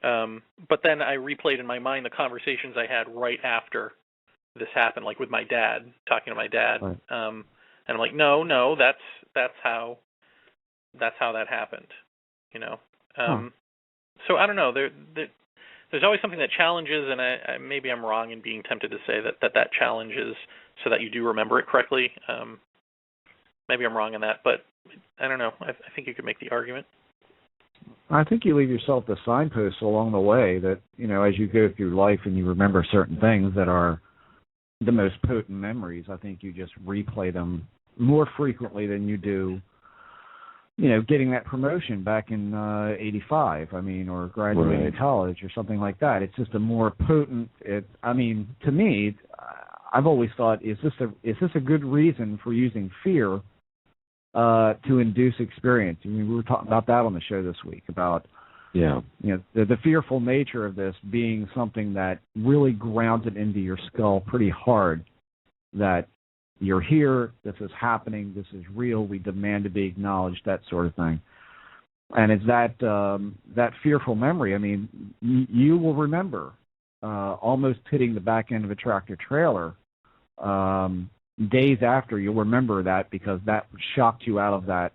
Speaker 3: But then I replayed in my mind the conversations I had right after this happened, like with my dad, talking to my dad.
Speaker 2: Right.
Speaker 3: And I'm like, no, that's how that happened, you know. So I don't know. There's always something that challenges, and maybe I'm wrong in being tempted to say that challenges so that you do remember it correctly. Maybe I'm wrong in that, but I don't know. I think you could make the argument.
Speaker 2: I think you leave yourself the signposts along the way that, you know, as you go through life and you remember certain things that are the most potent memories, I think you just replay them more frequently than you do, you know, getting that promotion back in 85, or graduating college or something like that. It's just a more potent, to me, I've always thought, is this a good reason for using fear to induce experience? We were talking about that on the show this week, about the fearful nature of this being something that really grounds it into your skull pretty hard, that you're here, this is happening, this is real, we demand to be acknowledged, that sort of thing. And it's that fearful memory. You will remember almost hitting the back end of a tractor trailer days after. You'll remember that because that shocked you out of that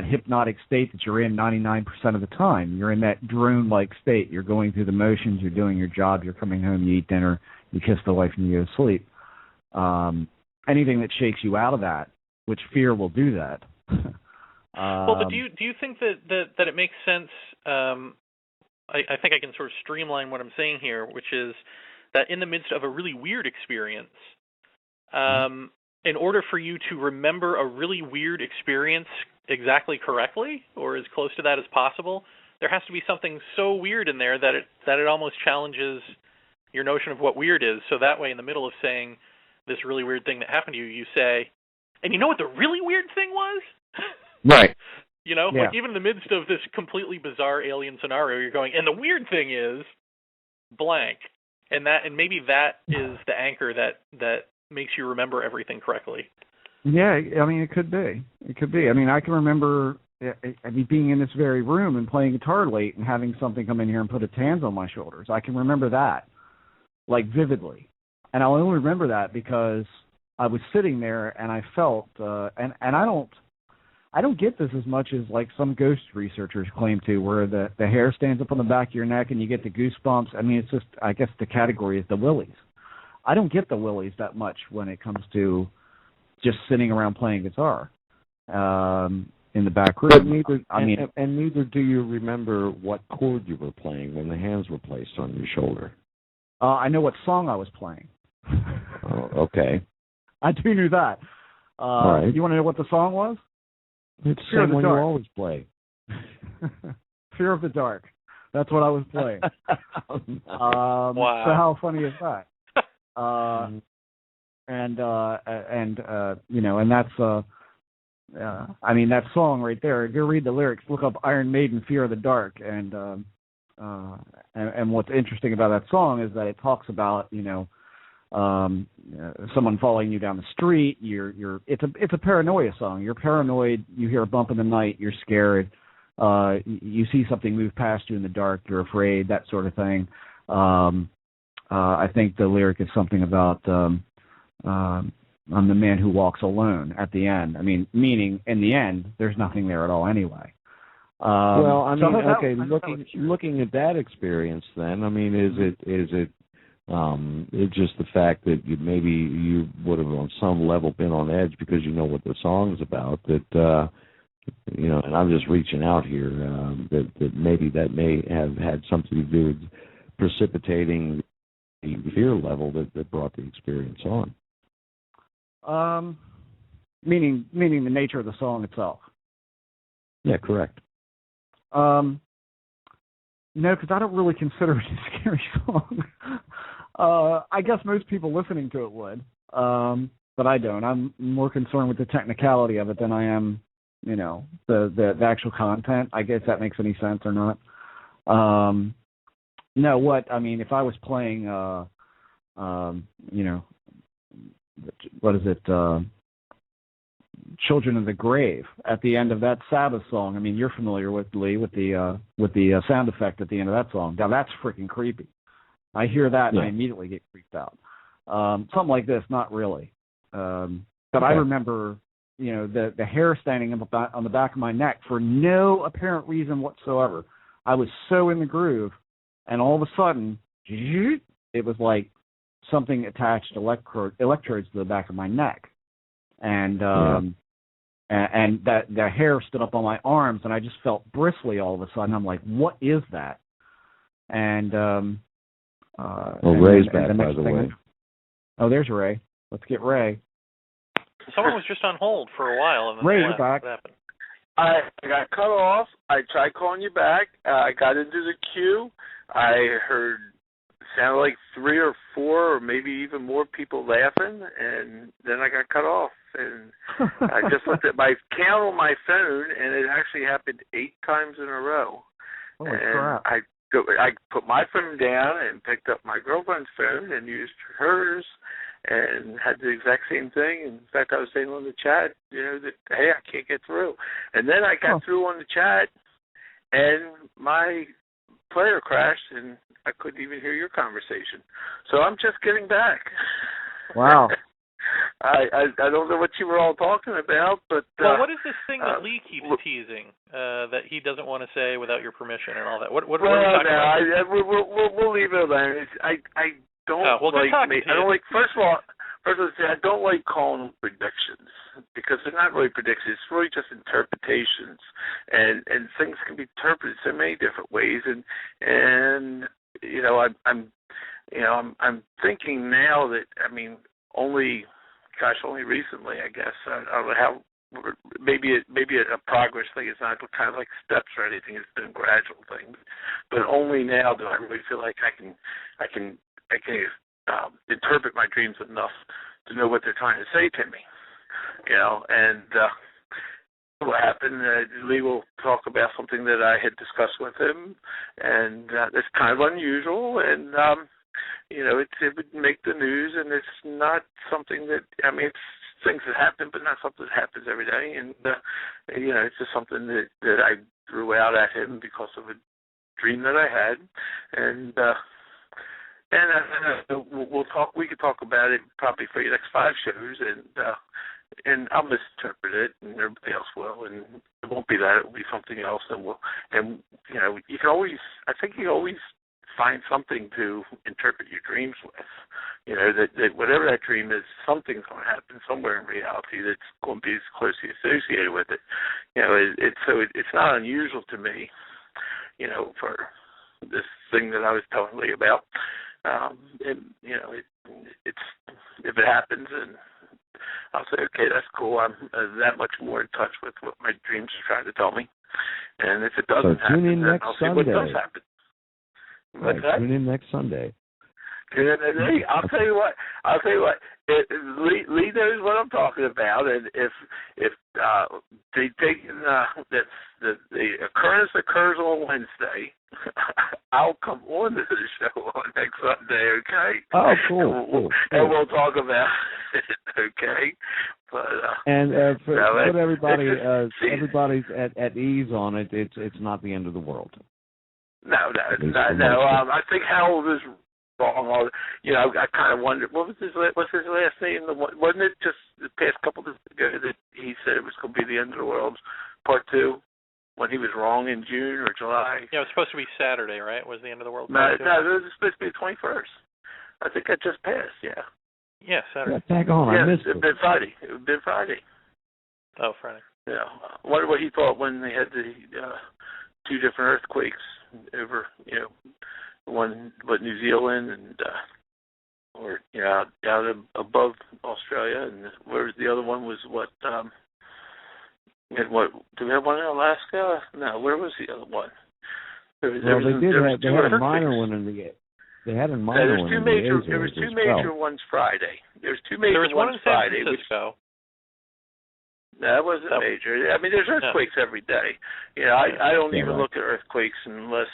Speaker 2: hypnotic state that you're in 99% of the time. You're in that drone-like state. You're going through the motions, you're doing your job, you're coming home, you eat dinner, you kiss the wife, and you go to sleep. Anything that shakes you out of that, which fear will do that.
Speaker 3: Well, but do you think that it makes sense? I think I can sort of streamline what I'm saying here, which is that in the midst of a really weird experience, in order for you to remember a really weird experience exactly correctly, or as close to that as possible, there has to be something so weird in there that it almost challenges your notion of what weird is. So that way, in the middle of saying this really weird thing that happened to you, you say, and you know what the really weird thing was?
Speaker 2: Right.
Speaker 3: You know, like even in the midst of this completely bizarre alien scenario, you're going, and the weird thing is blank. And maybe that is the anchor that makes you remember everything correctly.
Speaker 2: Yeah, it could be. It could be. I can remember being in this very room and playing guitar late and having something come in here and put its hands on my shoulders. I can remember that, like, vividly. And I'll only remember that because I was sitting there and I felt, and I don't get this as much as like some ghost researchers claim to, where the hair stands up on the back of your neck and you get the goosebumps. It's just, I guess the category is the willies. I don't get the willies that much when it comes to just sitting around playing guitar in the back room.
Speaker 4: But neither do you remember what chord you were playing when the hands were placed on your shoulder.
Speaker 2: I know what song I was playing.
Speaker 4: Oh, okay.
Speaker 2: I do know that.
Speaker 4: All right.
Speaker 2: You want to know what the song was?
Speaker 4: It's the same one you always play.
Speaker 2: Fear of the Dark. That's what I was playing.
Speaker 3: Wow.
Speaker 2: So how funny is that? And that's that song right there. Go read the lyrics. Look up Iron Maiden, Fear of the Dark, and what's interesting about that song is that it talks about someone following you down the street. It's a paranoia song. You're paranoid. You hear a bump in the night. You're scared. You see something move past you in the dark. You're afraid. That sort of thing. I think the lyric is something about I'm the man who walks alone at the end. Meaning in the end, there's nothing there at all anyway.
Speaker 4: Looking at that experience, then, is it it's just the fact that maybe you would have on some level been on edge because you know what the song's about, that and I'm just reaching out here, that maybe that may have had something to do with precipitating the fear level that brought the experience on.
Speaker 2: Meaning the nature of the song itself.
Speaker 4: Yeah, correct.
Speaker 2: No, because I don't really consider it a scary song. I guess most people listening to it would, but I don't. I'm more concerned with the technicality of it than I am the actual content. I guess that makes any sense or not. No, if I was playing, what is it? Children of the Grave at the end of that Sabbath song. I mean, you're familiar with Lee with the sound effect at the end of that song. Now that's freaking creepy. I hear that and I immediately get creeped out. Something like this, not really. But I remember, the hair standing on the back of my neck for no apparent reason whatsoever. I was so in the groove, and all of a sudden, it was like something attached electrodes to the back of my neck, and that the hair stood up on my arms, and I just felt bristly all of a sudden. I'm like, what is that? And
Speaker 4: Ray's back, by the way.
Speaker 2: Oh, there's Ray. Let's get Ray.
Speaker 3: Someone was just on hold for a while, and then
Speaker 2: Ray, you're back.
Speaker 3: What happened?
Speaker 5: I got cut off. I tried calling you back. I got into the queue. I heard sounded like 3 or 4 or maybe even more people laughing, and then I got cut off. And I just looked at my count on my phone, and it actually happened 8 times in a row.
Speaker 2: Holy crap.
Speaker 5: I put my phone down and picked up my girlfriend's phone and used hers and had the exact same thing. In fact, I was saying on the chat, that, hey, I can't get through. And then I got through on the chat, and my player crashed, and I couldn't even hear your conversation. So I'm just getting back.
Speaker 2: Wow.
Speaker 5: I don't know what you were all talking about, but...
Speaker 3: well, what is this thing that Lee keeps teasing that he doesn't want to say without your permission and all that? What are you talking about?
Speaker 5: We'll leave it alone. I don't First of all, I don't like calling them predictions because they're not really predictions. It's really just interpretations, and things can be interpreted so many different ways. And I'm thinking now that only recently, I guess. I don't know how. Maybe a progress thing. It's not kind of like steps or anything. It's been a gradual thing. But only now do I really feel like I can interpret my dreams enough to know what they're trying to say to me. And what happened, Lee will talk about something that I had discussed with him, and it's kind of unusual, and it would make the news, and it's not something that, it's things that happen, but not something that happens every day, and, it's just something that I threw out at him because of a dream that I had, and we'll talk. We could talk about it probably for the next 5 shows, and I'll misinterpret it, and everybody else will, and it won't be that. It will be something else, and you can always. I think you always find something to interpret your dreams with. That whatever that dream is, something's going to happen somewhere in reality that's going to be closely associated with it. It's not unusual to me, for this thing that I was telling Lee about. It's if it happens, and I'll say, okay, that's cool. I'm that much more in touch with what my dreams are trying to tell me. And if it doesn't happen, then I'll see what does happen.
Speaker 4: Right, tune in next Sunday.
Speaker 5: Hey, I'll tell you what. Lee knows what I'm talking about, and if they take the occurrence occurs on Wednesday, I'll come on to the show on next Sunday. Okay?
Speaker 4: Oh, cool.
Speaker 5: And we'll talk about it. Okay? But
Speaker 4: put everybody everybody's at ease on it. It's not the end of the world.
Speaker 5: No. I think Harold is wrong. I kind of wondered what's his last name? Wasn't it just the past couple of days ago that he said it was going to be the end of the world, Part 2, when he was wrong in June or July?
Speaker 3: Yeah, it was supposed to be Saturday, right? Was the end of the world?
Speaker 5: No, it was supposed to be the 21st. I think that just passed. Yeah.
Speaker 3: Yeah, Saturday.
Speaker 4: Tag on. I missed
Speaker 5: it. It would be Friday.
Speaker 3: Oh, Friday.
Speaker 5: Yeah. I wonder what he thought when they had the 2 different earthquakes over, one New Zealand and out above Australia, and where the other one was what? And what? Do we have one in Alaska? No. Where was the other one?
Speaker 4: They had a minor one in the. They had a minor one in the Azores.
Speaker 5: There was 2 major ones Friday. There was 2 major ones Friday.
Speaker 3: There was one in San Francisco.
Speaker 5: That wasn't major. I mean, there's earthquakes every day. You know, I don't even look at earthquakes unless,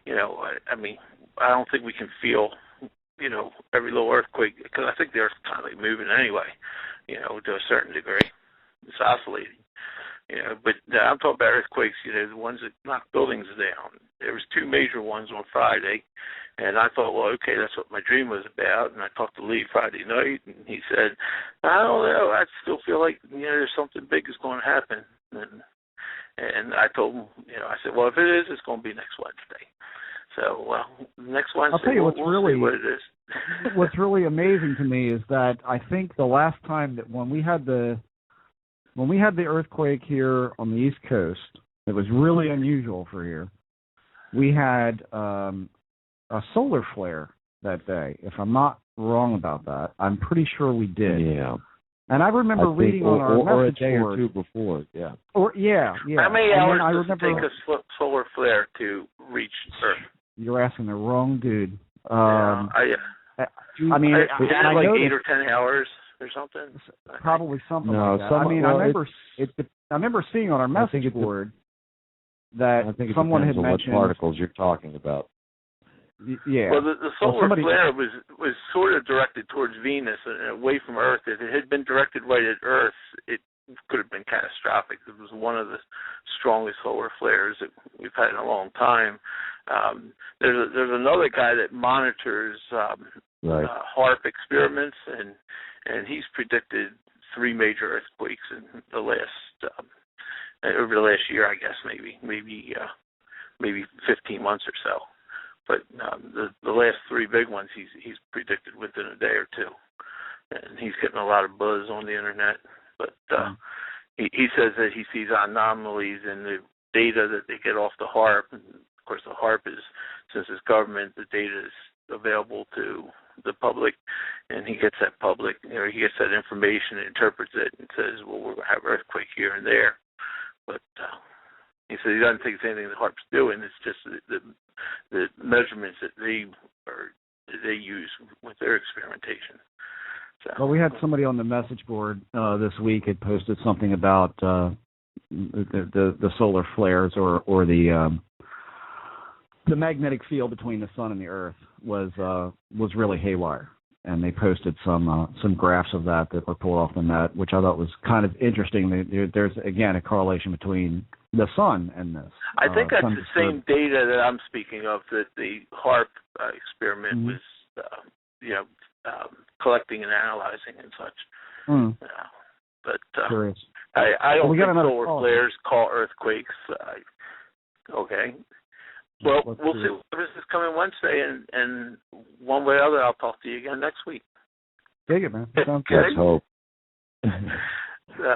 Speaker 5: you know, I mean, I don't think we can feel, you know, every little earthquake, because I think the Earth's kind of like moving anyway, you know, to a certain degree. It's oscillating. You know, but I'm talking about earthquakes, you know, the ones that knock buildings down. There was 2 major ones on Friday, and I thought, well, okay, that's what my dream was about. And I talked to Lee Friday night, and he said, I don't know, I still feel like, you know, there's something big is going to happen. And I told him, you know, I said, well, if it is, it's going to be next Wednesday. So, well, next Wednesday,
Speaker 2: I'll tell you
Speaker 5: we'll see what it is.
Speaker 2: What's really amazing to me is that I think the last time that when we had the earthquake here on the East Coast, it was really unusual for here. We had a solar flare that day. If I'm not wrong about that, I'm pretty sure we did.
Speaker 4: Yeah.
Speaker 2: And I remember reading on our message
Speaker 4: a day
Speaker 2: board,
Speaker 4: or 2 before. Yeah.
Speaker 2: Yeah.
Speaker 5: How many hours does it take a solar flare to reach Earth?
Speaker 2: You're asking the wrong dude.
Speaker 5: I mean,
Speaker 2: I
Speaker 5: like
Speaker 2: know
Speaker 5: 8 or 10 hours or something.
Speaker 2: Probably something like that. I remember seeing on our message board that someone had mentioned
Speaker 4: what particles you're talking about.
Speaker 2: Yeah.
Speaker 5: Well, the solar flare was sort of directed towards Venus and away from Earth. If it had been directed right at Earth, it could have been catastrophic. It was one of the strongest solar flares that we've had in a long time. There's another guy that monitors HAARP experiments, and he's predicted 3 major earthquakes in the last over the last year, I guess, maybe 15 months or so. But the last 3 big ones he's predicted within a day or 2, and he's getting a lot of buzz on the internet. But he says that he sees anomalies in the data that they get off the HAARP. And of course, the HAARP is, since it's government, the data is available to the public, and he gets that he gets that information and interprets it and says, well, we're going to have an earthquake here and there. But he said he doesn't think it's anything the HAARP's doing. It's just the measurements that they use with their experimentation. So.
Speaker 2: Well, we had somebody on the message board this week had posted something about the solar flares or the magnetic field between the sun and the Earth was really haywire, and they posted some graphs of that were pulled off the net, which I thought was kind of interesting. There's again a correlation between the sun and this.
Speaker 5: I think that's the same data that I'm speaking of, that the HAARP experiment was, collecting and analyzing and such. But
Speaker 2: curious.
Speaker 5: I don't think solar flares call earthquakes. Okay. Well, we'll see what this is coming Wednesday, and one way or other, I'll talk to you again next week.
Speaker 2: Dig it, man. Sounds
Speaker 5: good.
Speaker 4: Let's hope.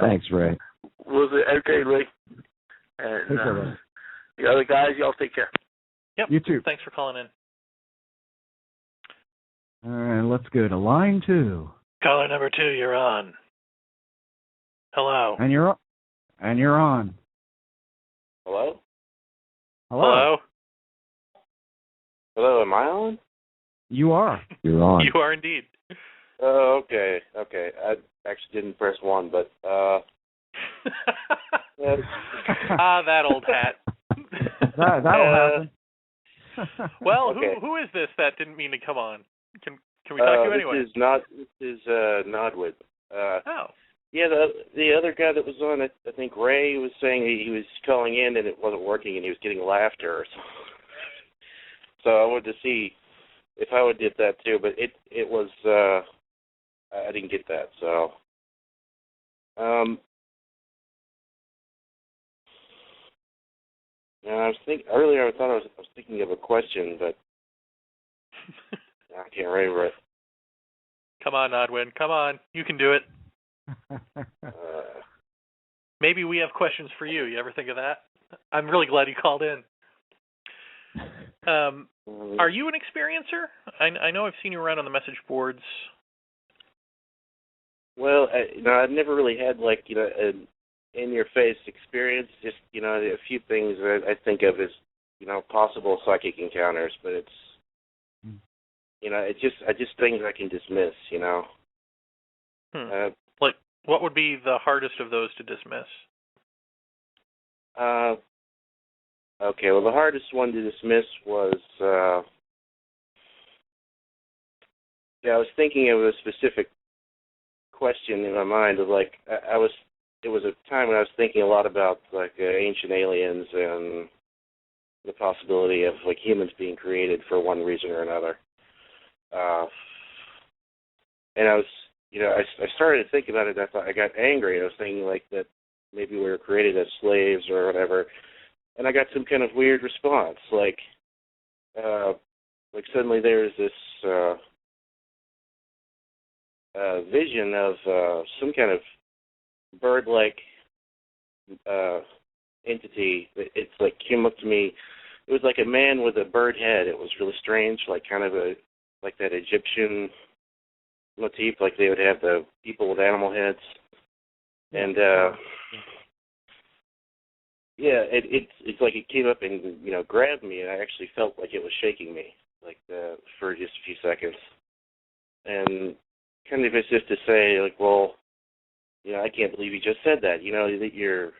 Speaker 4: Thanks, Ray.
Speaker 5: Okay, Lee. And the other guys, y'all take care.
Speaker 3: Yep.
Speaker 2: You too.
Speaker 3: Thanks for calling in.
Speaker 2: All right, let's go to line 2.
Speaker 3: Caller number 2, you're on. Hello.
Speaker 2: And you're on.
Speaker 5: Hello?
Speaker 3: Hello?
Speaker 6: Hello, am I on?
Speaker 2: You are.
Speaker 4: You're on.
Speaker 3: You are indeed.
Speaker 6: Oh, okay. I actually didn't press 1, but
Speaker 3: that old hat.
Speaker 2: That'll happen.
Speaker 3: Well,
Speaker 6: okay.
Speaker 3: who is this that didn't mean to come on? Can we talk to you anyway?
Speaker 6: This is Nodwood.
Speaker 3: Oh.
Speaker 6: Yeah, the other guy that was on, I think Ray was saying he was calling in and it wasn't working and he was getting laughter or something. So I wanted to see if I would get that too, but it was I didn't get that. So I was earlier I thought I was thinking of a question, but I can't remember it.
Speaker 3: Come on, Nodwin. Come on. You can do it. Maybe we have questions for you. You ever think of that? I'm really glad you called in. Are you an experiencer? I know I've seen you around on the message boards.
Speaker 6: Well, I've never really had an in-your-face experience. Just a few things that I think of as possible psychic encounters, but it's it's just things I can dismiss.
Speaker 3: What would be the hardest of those to dismiss?
Speaker 6: Okay, well, the hardest one to dismiss was, I was thinking of a specific question in my mind of, like, it was a time when I was thinking a lot about, like, ancient aliens and the possibility of, like, humans being created for one reason or another. And I was, I started to think about it, and I thought, I got angry. I was thinking, like, that maybe we were created as slaves or whatever. And I got some kind of weird response, like suddenly there's this vision of some kind of bird-like entity. It's like came up to me. It was like a man with a bird head. It was really strange, like kind of like that Egyptian motif, like they would have the people with animal heads. And it's like it came up and grabbed me, and I actually felt like it was shaking me, like for just a few seconds. And kind of it's just to say, like, well, I can't believe you just said that. That you're,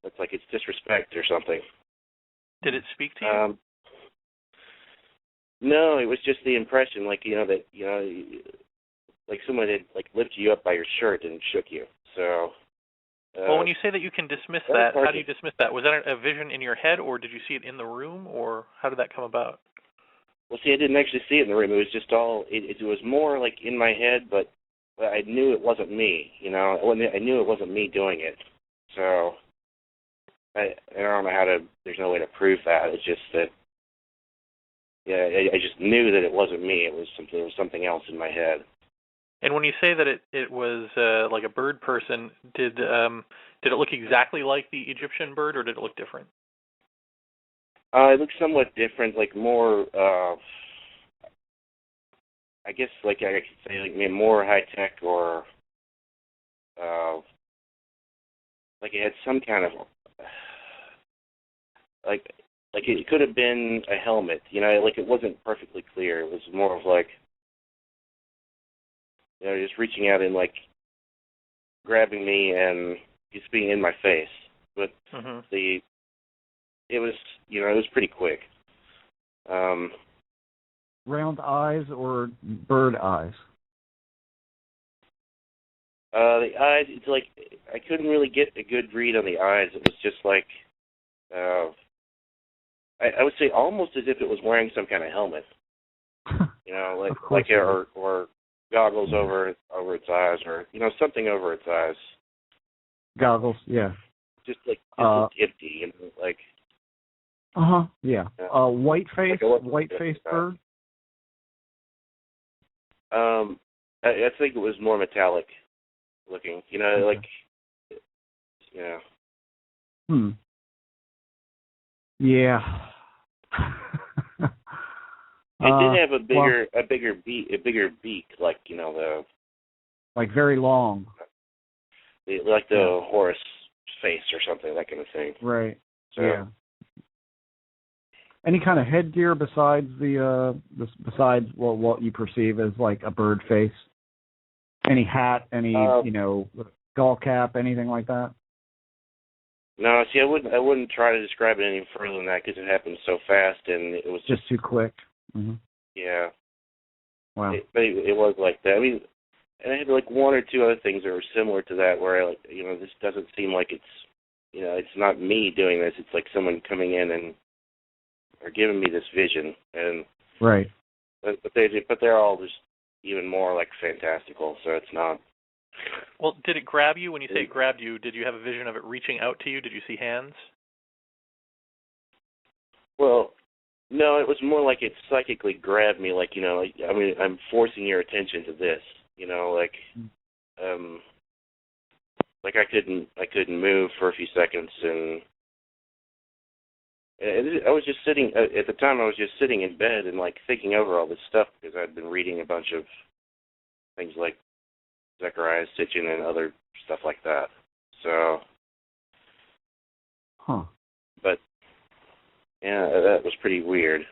Speaker 6: it's like it's disrespect or something.
Speaker 3: Did it speak to you?
Speaker 6: No, it was just the impression, like that like someone had like lifted you up by your shirt and shook you. So.
Speaker 3: Well, when you say that you can dismiss that, how do you dismiss that? Was that a vision in your head, or did you see it in the room, or how did that come about?
Speaker 6: Well, see, I didn't actually see it in the room. It was just all, it was more like in my head, but I knew it wasn't me, I knew it wasn't me doing it. So, I don't know how to, there's no way to prove that. It's just that, I just knew that it wasn't me. It was something else in my head.
Speaker 3: And when you say that it was like a bird person, did it look exactly like the Egyptian bird, or did it look different?
Speaker 6: It looked somewhat different, like more, I guess, like I could say, like more high tech, or like it had some kind of, like it could have been a helmet, like it wasn't perfectly clear. It was more of like, just reaching out and like grabbing me and just being in my face. But it was, it was pretty quick.
Speaker 2: Round eyes or bird eyes?
Speaker 6: The eyes, it's like, I couldn't really get a good read on the eyes. It was just like, I would say almost as if it was wearing some kind of helmet. Or goggles over its eyes, or something over its eyes.
Speaker 2: Goggles, yeah.
Speaker 6: Just empty, like.
Speaker 2: Yeah. White face bird.
Speaker 6: I think it was more metallic looking. Like. Yeah.
Speaker 2: Yeah.
Speaker 6: It did have a bigger beak, like the.
Speaker 2: Like very long.
Speaker 6: Like the Horus face or something, that kind of thing.
Speaker 2: Right.
Speaker 6: So,
Speaker 2: yeah. Any kind of headgear besides what you perceive as like a bird face? Any hat? Any skull cap? Anything like that?
Speaker 6: No, see, I wouldn't try to describe it any further than that, because it happened so fast and it was
Speaker 2: just too quick. Mm-hmm.
Speaker 6: Yeah.
Speaker 2: Wow.
Speaker 6: But it was like that. I mean, and I had like one or two other things that were similar to that, where this doesn't seem like it's, it's not me doing this. It's like someone coming in and or giving me this vision, and
Speaker 2: right.
Speaker 6: But they're all just even more like fantastical. So it's not.
Speaker 3: Well, did it grab you? When you say it grabbed you, did you have a vision of it reaching out to you? Did you see hands?
Speaker 6: Well, no, it was more like it psychically grabbed me, like, I'm forcing your attention to this, like I couldn't move for a few seconds, and I was just sitting, at the time I was just sitting in bed and, like, thinking over all this stuff, because I'd been reading a bunch of things like Zechariah Sitchin and other stuff like that, so.
Speaker 2: Huh.
Speaker 6: But, yeah, that was pretty weird.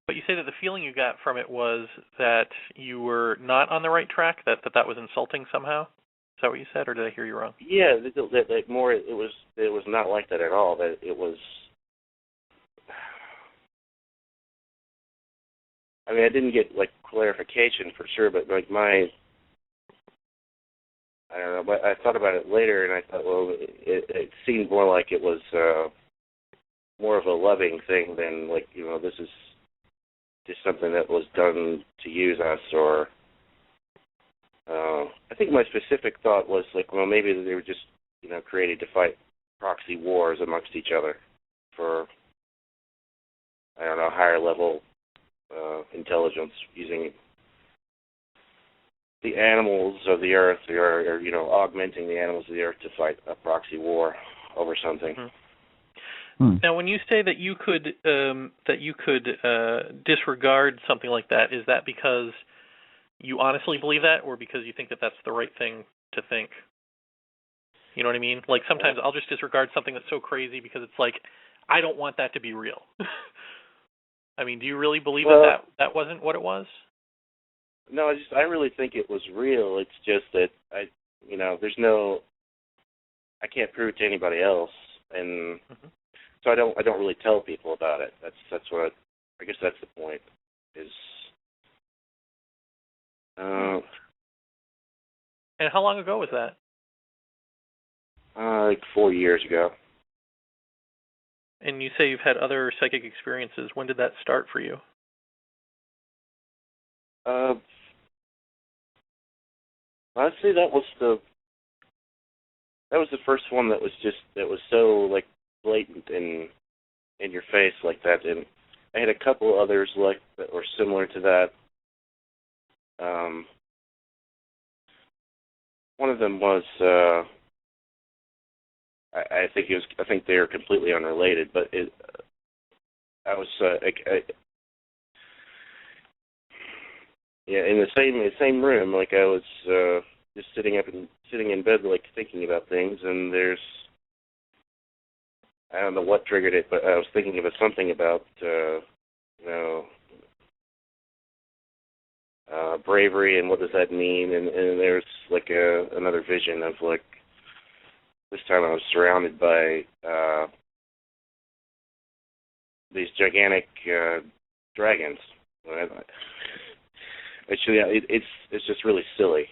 Speaker 3: But you say that the feeling you got from it was that you were not on the right track, that was insulting somehow? Is that what you said, or did I hear you wrong?
Speaker 6: Yeah, that more, it was not like that at all. That it was, I mean, I didn't get, like, clarification for sure, but, like, I don't know, but I thought about it later, and I thought, well, it seemed more like it was more of a loving thing than, like, you know, this is just something that was done to use us, or I think my specific thought was, like, well, maybe they were just, you know, created to fight proxy wars amongst each other for, I don't know, higher level intelligence, using the animals of the earth, or you know, augmenting the animals of the earth to fight a proxy war over something.
Speaker 3: Now, when you say that you could disregard something like that, is that because you honestly believe that, or because you think that that's the right thing to think? You know what I mean? Like, sometimes I'll just disregard something that's so crazy because it's like, I don't want that to be real. I mean, do you really believe that wasn't what it was?
Speaker 6: No, I really think it was real. It's just that I can't prove it to anybody else, and so I don't really tell people about it. That's what I guess that's the point. Is
Speaker 3: and how long ago was that?
Speaker 6: Like 4 years ago.
Speaker 3: And you say you've had other psychic experiences. When did that start for you?
Speaker 6: I'd say that was the first one that was so, like, blatant in your face like that. And I had a couple others like that were similar to that. One of them was I think they were completely unrelated, but I was in the same room, like I was just sitting in bed, like, thinking about things, and I don't know what triggered it, but I was thinking about something about bravery and what does that mean, and there's like another vision of, like, this time I was surrounded by these gigantic dragons. Actually, it's just really silly.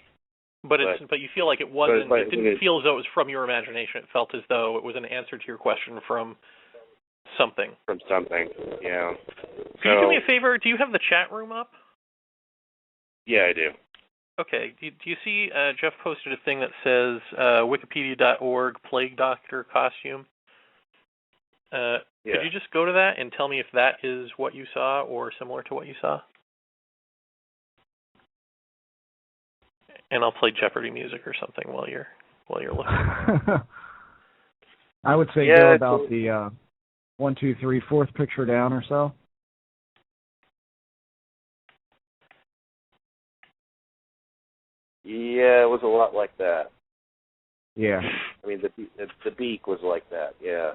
Speaker 3: But you feel like it wasn't. It didn't feel as though it was from your imagination. It felt as though it was an answer to your question from something.
Speaker 6: From something, yeah.
Speaker 3: Could you do me a favor? Do you have the chat room up?
Speaker 6: Yeah, I do.
Speaker 3: Okay. Do you see Jeff posted a thing that says wikipedia.org plague doctor costume?
Speaker 6: Yeah.
Speaker 3: Could you just go to that and tell me if that is what you saw or similar to what you saw? And I'll play Jeopardy music or something while you're looking.
Speaker 2: I would say go about the 1, 2, 3, 4th picture down or so.
Speaker 6: Yeah, it was a lot like that.
Speaker 2: Yeah.
Speaker 6: I mean, the beak was like that. Yeah.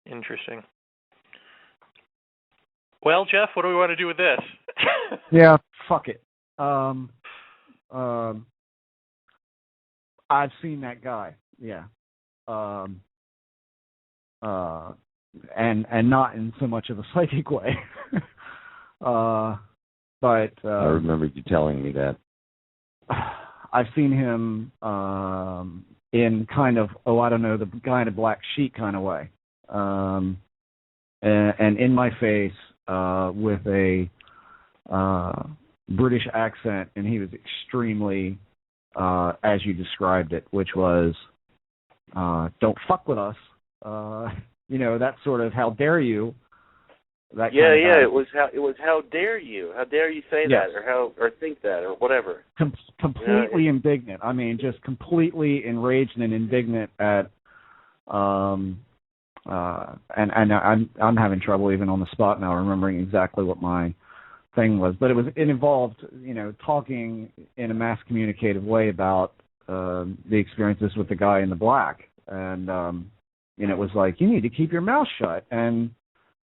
Speaker 3: Interesting. Well, Jeff, what do we want to do with this?
Speaker 2: Yeah, fuck it. I've seen that guy. Yeah. And not in so much of a psychic way. But
Speaker 4: I remember you telling me that.
Speaker 2: I've seen him in kind of, I don't know, the guy in a black sheet kind of way. And in my face with a British accent, and he was extremely, as you described it, which was, don't fuck with us. That sort of, how dare you. That kind of
Speaker 6: it was how dare you say
Speaker 2: yes.
Speaker 6: that, or think that, or whatever.
Speaker 2: Completely indignant. I mean, just completely enraged and indignant at, and I'm having trouble even on the spot now remembering exactly what my thing was, but it involved, talking in a mass communicative way about the experiences with the guy in the black, and it was like, you need to keep your mouth shut, and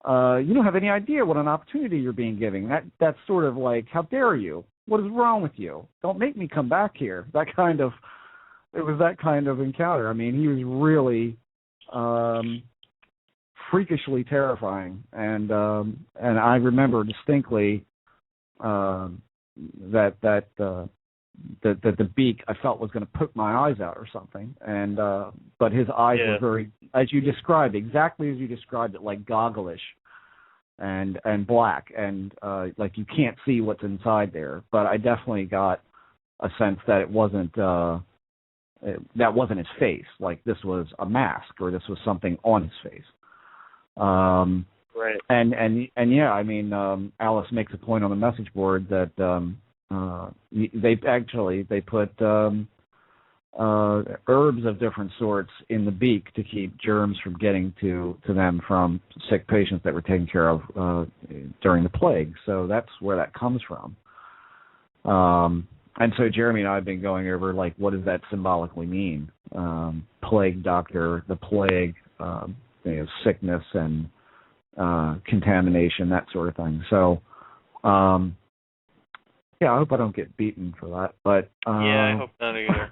Speaker 2: You don't have any idea what an opportunity you're being given. That's sort of like, how dare you? What is wrong with you? Don't make me come back here. It was that kind of encounter. I mean, he was really freakishly terrifying, and I remember distinctly that the beak I felt was going to poke my eyes out or something, and but his eyes were very, as you described, exactly as you described it, like gogglish and black, and like you can't see what's inside there. But I definitely got a sense that it wasn't that wasn't his face, like this was a mask or this was something on his face.
Speaker 6: Right.
Speaker 2: And yeah, I mean, Alice makes a point on the message board that they put herbs of different sorts in the beak to keep germs from getting to them from sick patients that were taken care of during the plague. So that's where that comes from. And so Jeremy and I have been going over, like, what does that symbolically mean? Plague doctor, the plague, sickness and contamination, that sort of thing. So, yeah, I hope I don't get beaten for that. But
Speaker 3: yeah, I hope not either.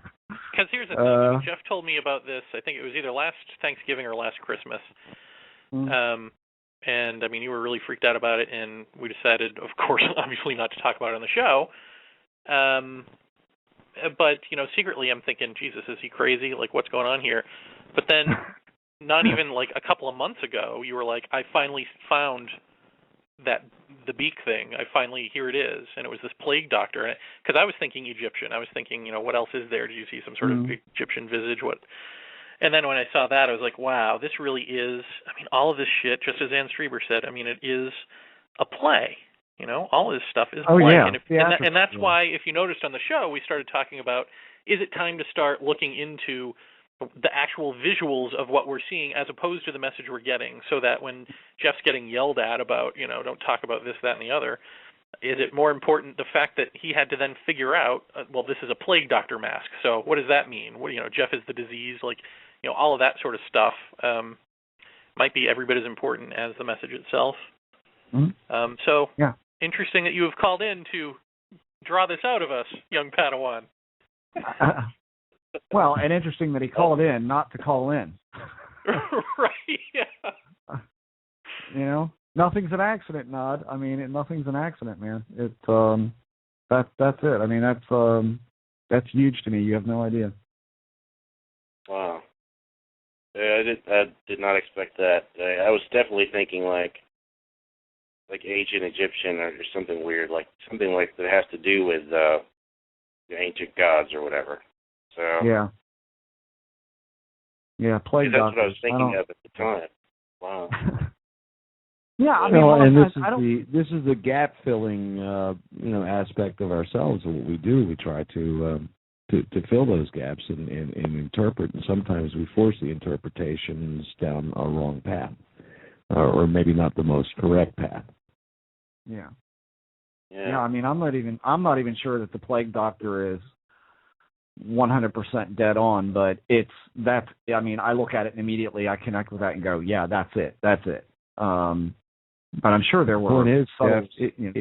Speaker 3: Because here's the thing. Jeff told me about this, I think it was either last Thanksgiving or last Christmas. And, I mean, you were really freaked out about it, and we decided, of course, obviously not to talk about it on the show. But, secretly I'm thinking, Jesus, is he crazy? Like, what's going on here? But then, not even like a couple of months ago, you were like, I finally found the beak thing. Here it is. And it was this plague doctor. Because I was thinking Egyptian. I was thinking, what else is there? Did you see some sort of Egyptian visage? What? And then when I saw that, I was like, wow, this really is, all of this shit, just as Ann Strieber said, it is a play. All of this stuff is play.
Speaker 2: Yeah.
Speaker 3: And that's why, if you noticed on the show, we started talking about, is it time to start looking into the actual visuals of what we're seeing as opposed to the message we're getting, so that when Jeff's getting yelled at about, don't talk about this, that, and the other, is it more important the fact that he had to then figure out, well, this is a plague doctor mask, so what does that mean? Jeff is the disease, all of that sort of stuff might be every bit as important as the message itself. So,
Speaker 2: yeah.
Speaker 3: Interesting that you have called in to draw this out of us, young Padawan.
Speaker 2: Well, and interesting that he called in, not to call in.
Speaker 3: Right, yeah.
Speaker 2: Nothing's an accident, Nod. Nothing's an accident, man. That's it. That's huge to me. You have no idea.
Speaker 6: Wow. Yeah, I did not expect that. I was definitely thinking like ancient Egyptian or something weird, like something like that has to do with the ancient gods or whatever. So
Speaker 2: yeah, plague
Speaker 6: that's
Speaker 2: doctors.
Speaker 6: what I was thinking of at the time. Wow.
Speaker 2: Yeah,
Speaker 4: this is the gap filling aspect of ourselves of what we do. We try to fill those gaps and interpret, and sometimes we force the interpretations down a wrong path, or maybe not the most correct path.
Speaker 2: Yeah. I'm not even sure that the plague doctor is 100% dead on, but I look at it and immediately I connect with that and go, yeah, that's it. But I'm sure there were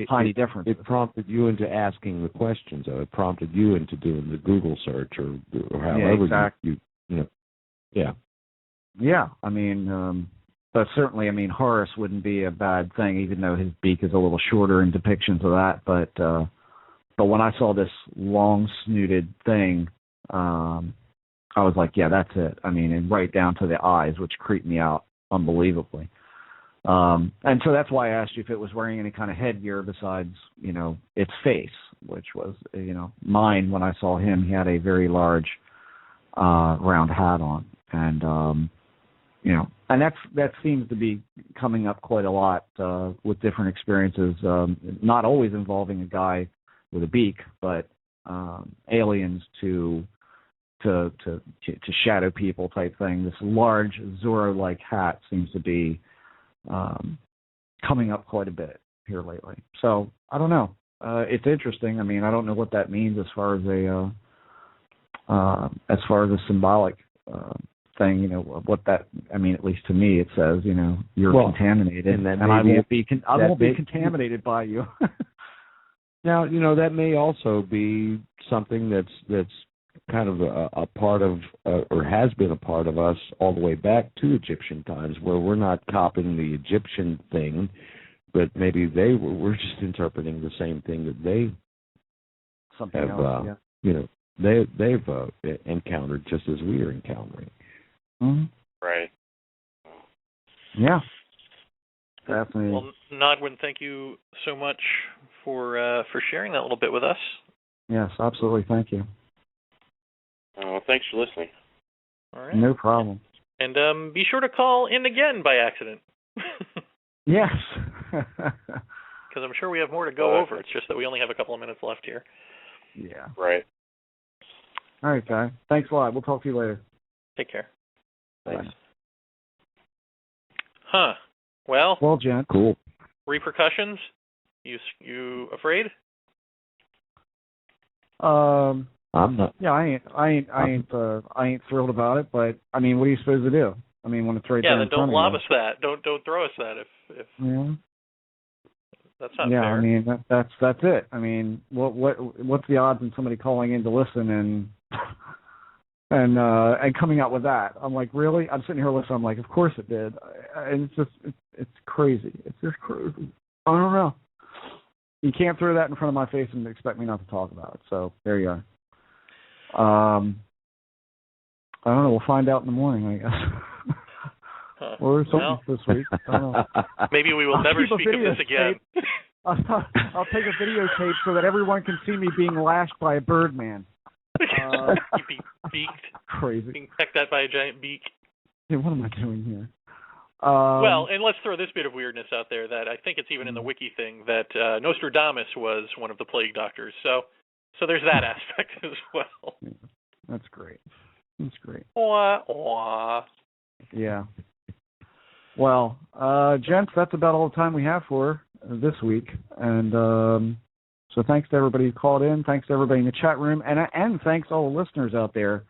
Speaker 2: tiny differences.
Speaker 4: It prompted you into asking the questions, though. It prompted you into doing the Google search or however
Speaker 2: exactly.
Speaker 4: Yeah.
Speaker 2: But certainly, Horus wouldn't be a bad thing, even though his beak is a little shorter in depictions of that. But when I saw this long-snooted thing, I was like, yeah, that's it. And right down to the eyes, which creeped me out unbelievably. And so that's why I asked you if it was wearing any kind of headgear besides, its face, which was, mine. When I saw him, he had a very large round hat on. And, and that seems to be coming up quite a lot with different experiences, not always involving a guy with a beak, but aliens to shadow people type thing. This large Zorro-like hat seems to be coming up quite a bit here lately. So I don't know. It's interesting. I don't know what that means as far as a symbolic thing, you know, what that, I mean, at least to me, it says, you know, you're contaminated, and I won't be contaminated by you.
Speaker 4: Now, you know, that may also be something that's kind of a part of, or has been a part of us all the way back to Egyptian times, where we're not copying the Egyptian thing, but maybe we're just interpreting the same thing that they
Speaker 2: something
Speaker 4: have,
Speaker 2: else, yeah.
Speaker 4: You know, they've encountered just as we are encountering.
Speaker 2: Mm-hmm.
Speaker 6: Right.
Speaker 2: Yeah. Definitely.
Speaker 3: Well, Nodwin, thank you so much for sharing that little bit with us.
Speaker 2: Yes, absolutely. Thank you.
Speaker 6: Well, thanks for listening.
Speaker 3: All right.
Speaker 2: No problem.
Speaker 3: And be sure to call in again by accident.
Speaker 2: Yes.
Speaker 3: Because I'm sure we have more to go over. It's just that we only have a couple of minutes left here.
Speaker 2: Yeah.
Speaker 6: Right.
Speaker 2: All right, Guy. Thanks a lot. We'll talk to you later.
Speaker 3: Take care.
Speaker 2: Thanks.
Speaker 3: Huh. Well,
Speaker 2: Jen.
Speaker 4: Cool.
Speaker 3: Repercussions? You afraid?
Speaker 2: I'm
Speaker 4: not.
Speaker 2: Yeah, I ain't thrilled about it, but I mean, what are you supposed to do? I mean, when it's right there in front of you.
Speaker 3: Yeah, then don't lob us that. Don't throw us that if
Speaker 2: Yeah.
Speaker 3: That's not fair.
Speaker 2: I mean that's it. I mean, what's the odds in somebody calling in to listen and coming out with that? I'm like, really? I'm sitting here listening. I'm like, of course it did. And it's crazy. It's just crazy. I don't know. You can't throw that in front of my face and expect me not to talk about it. So there you are. I don't know. We'll find out in the morning, I guess. Or something this week. I don't know.
Speaker 3: Maybe we will never speak of this again.
Speaker 2: I'll take a videotape so that everyone can see me being lashed by a Birdman.
Speaker 3: You'd be beaked.
Speaker 2: Crazy.
Speaker 3: Being pecked at by a giant beak.
Speaker 2: Yeah, what am I doing here?
Speaker 3: Well, and let's throw this bit of weirdness out there that I think it's even in the wiki thing that Nostradamus was one of the plague doctors. So there's that aspect as well.
Speaker 2: Yeah, that's great. That's great. Yeah. Well, gents, that's about all the time we have for this week. And so thanks to everybody who called in. Thanks to everybody in the chat room. And thanks to all the listeners out there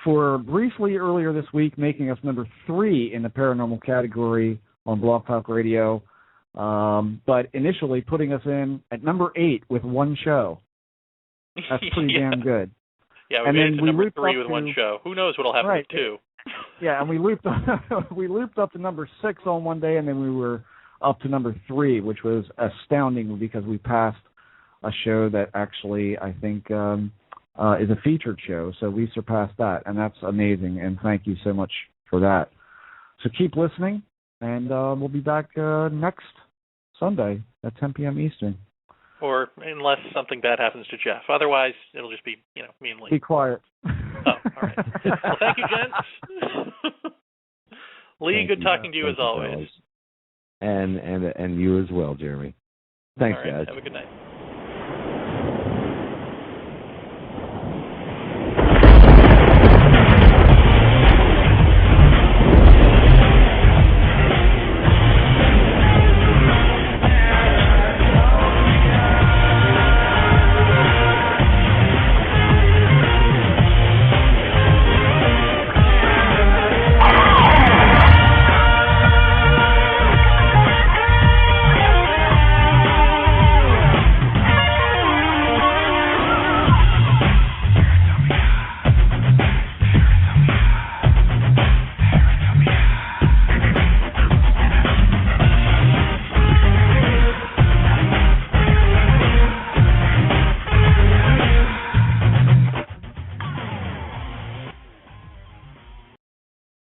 Speaker 2: for briefly earlier this week making us number 3 in the paranormal category on Blog Talk Radio. But initially putting us in at number 8 with one show. That's pretty damn good.
Speaker 3: Yeah, we made it to number 3 with one show. Who knows what'll happen with 2?
Speaker 2: Yeah, and we looped up to number 6 on one day, and then we were up to number 3, which was astounding because we passed a show that actually I think is a featured show. So we surpassed that, and that's amazing. And thank you so much for that. So keep listening, and we'll be back next Sunday at 10 p.m. Eastern. Or unless something bad happens to Jeff. Otherwise, it'll just be, me and Lee. Be quiet. Oh, all right. Well, thank you, gents. Lee, good talking to you as always.
Speaker 4: And you as well, Jeremy. Thanks,
Speaker 3: all right,
Speaker 4: guys.
Speaker 3: Have a good night.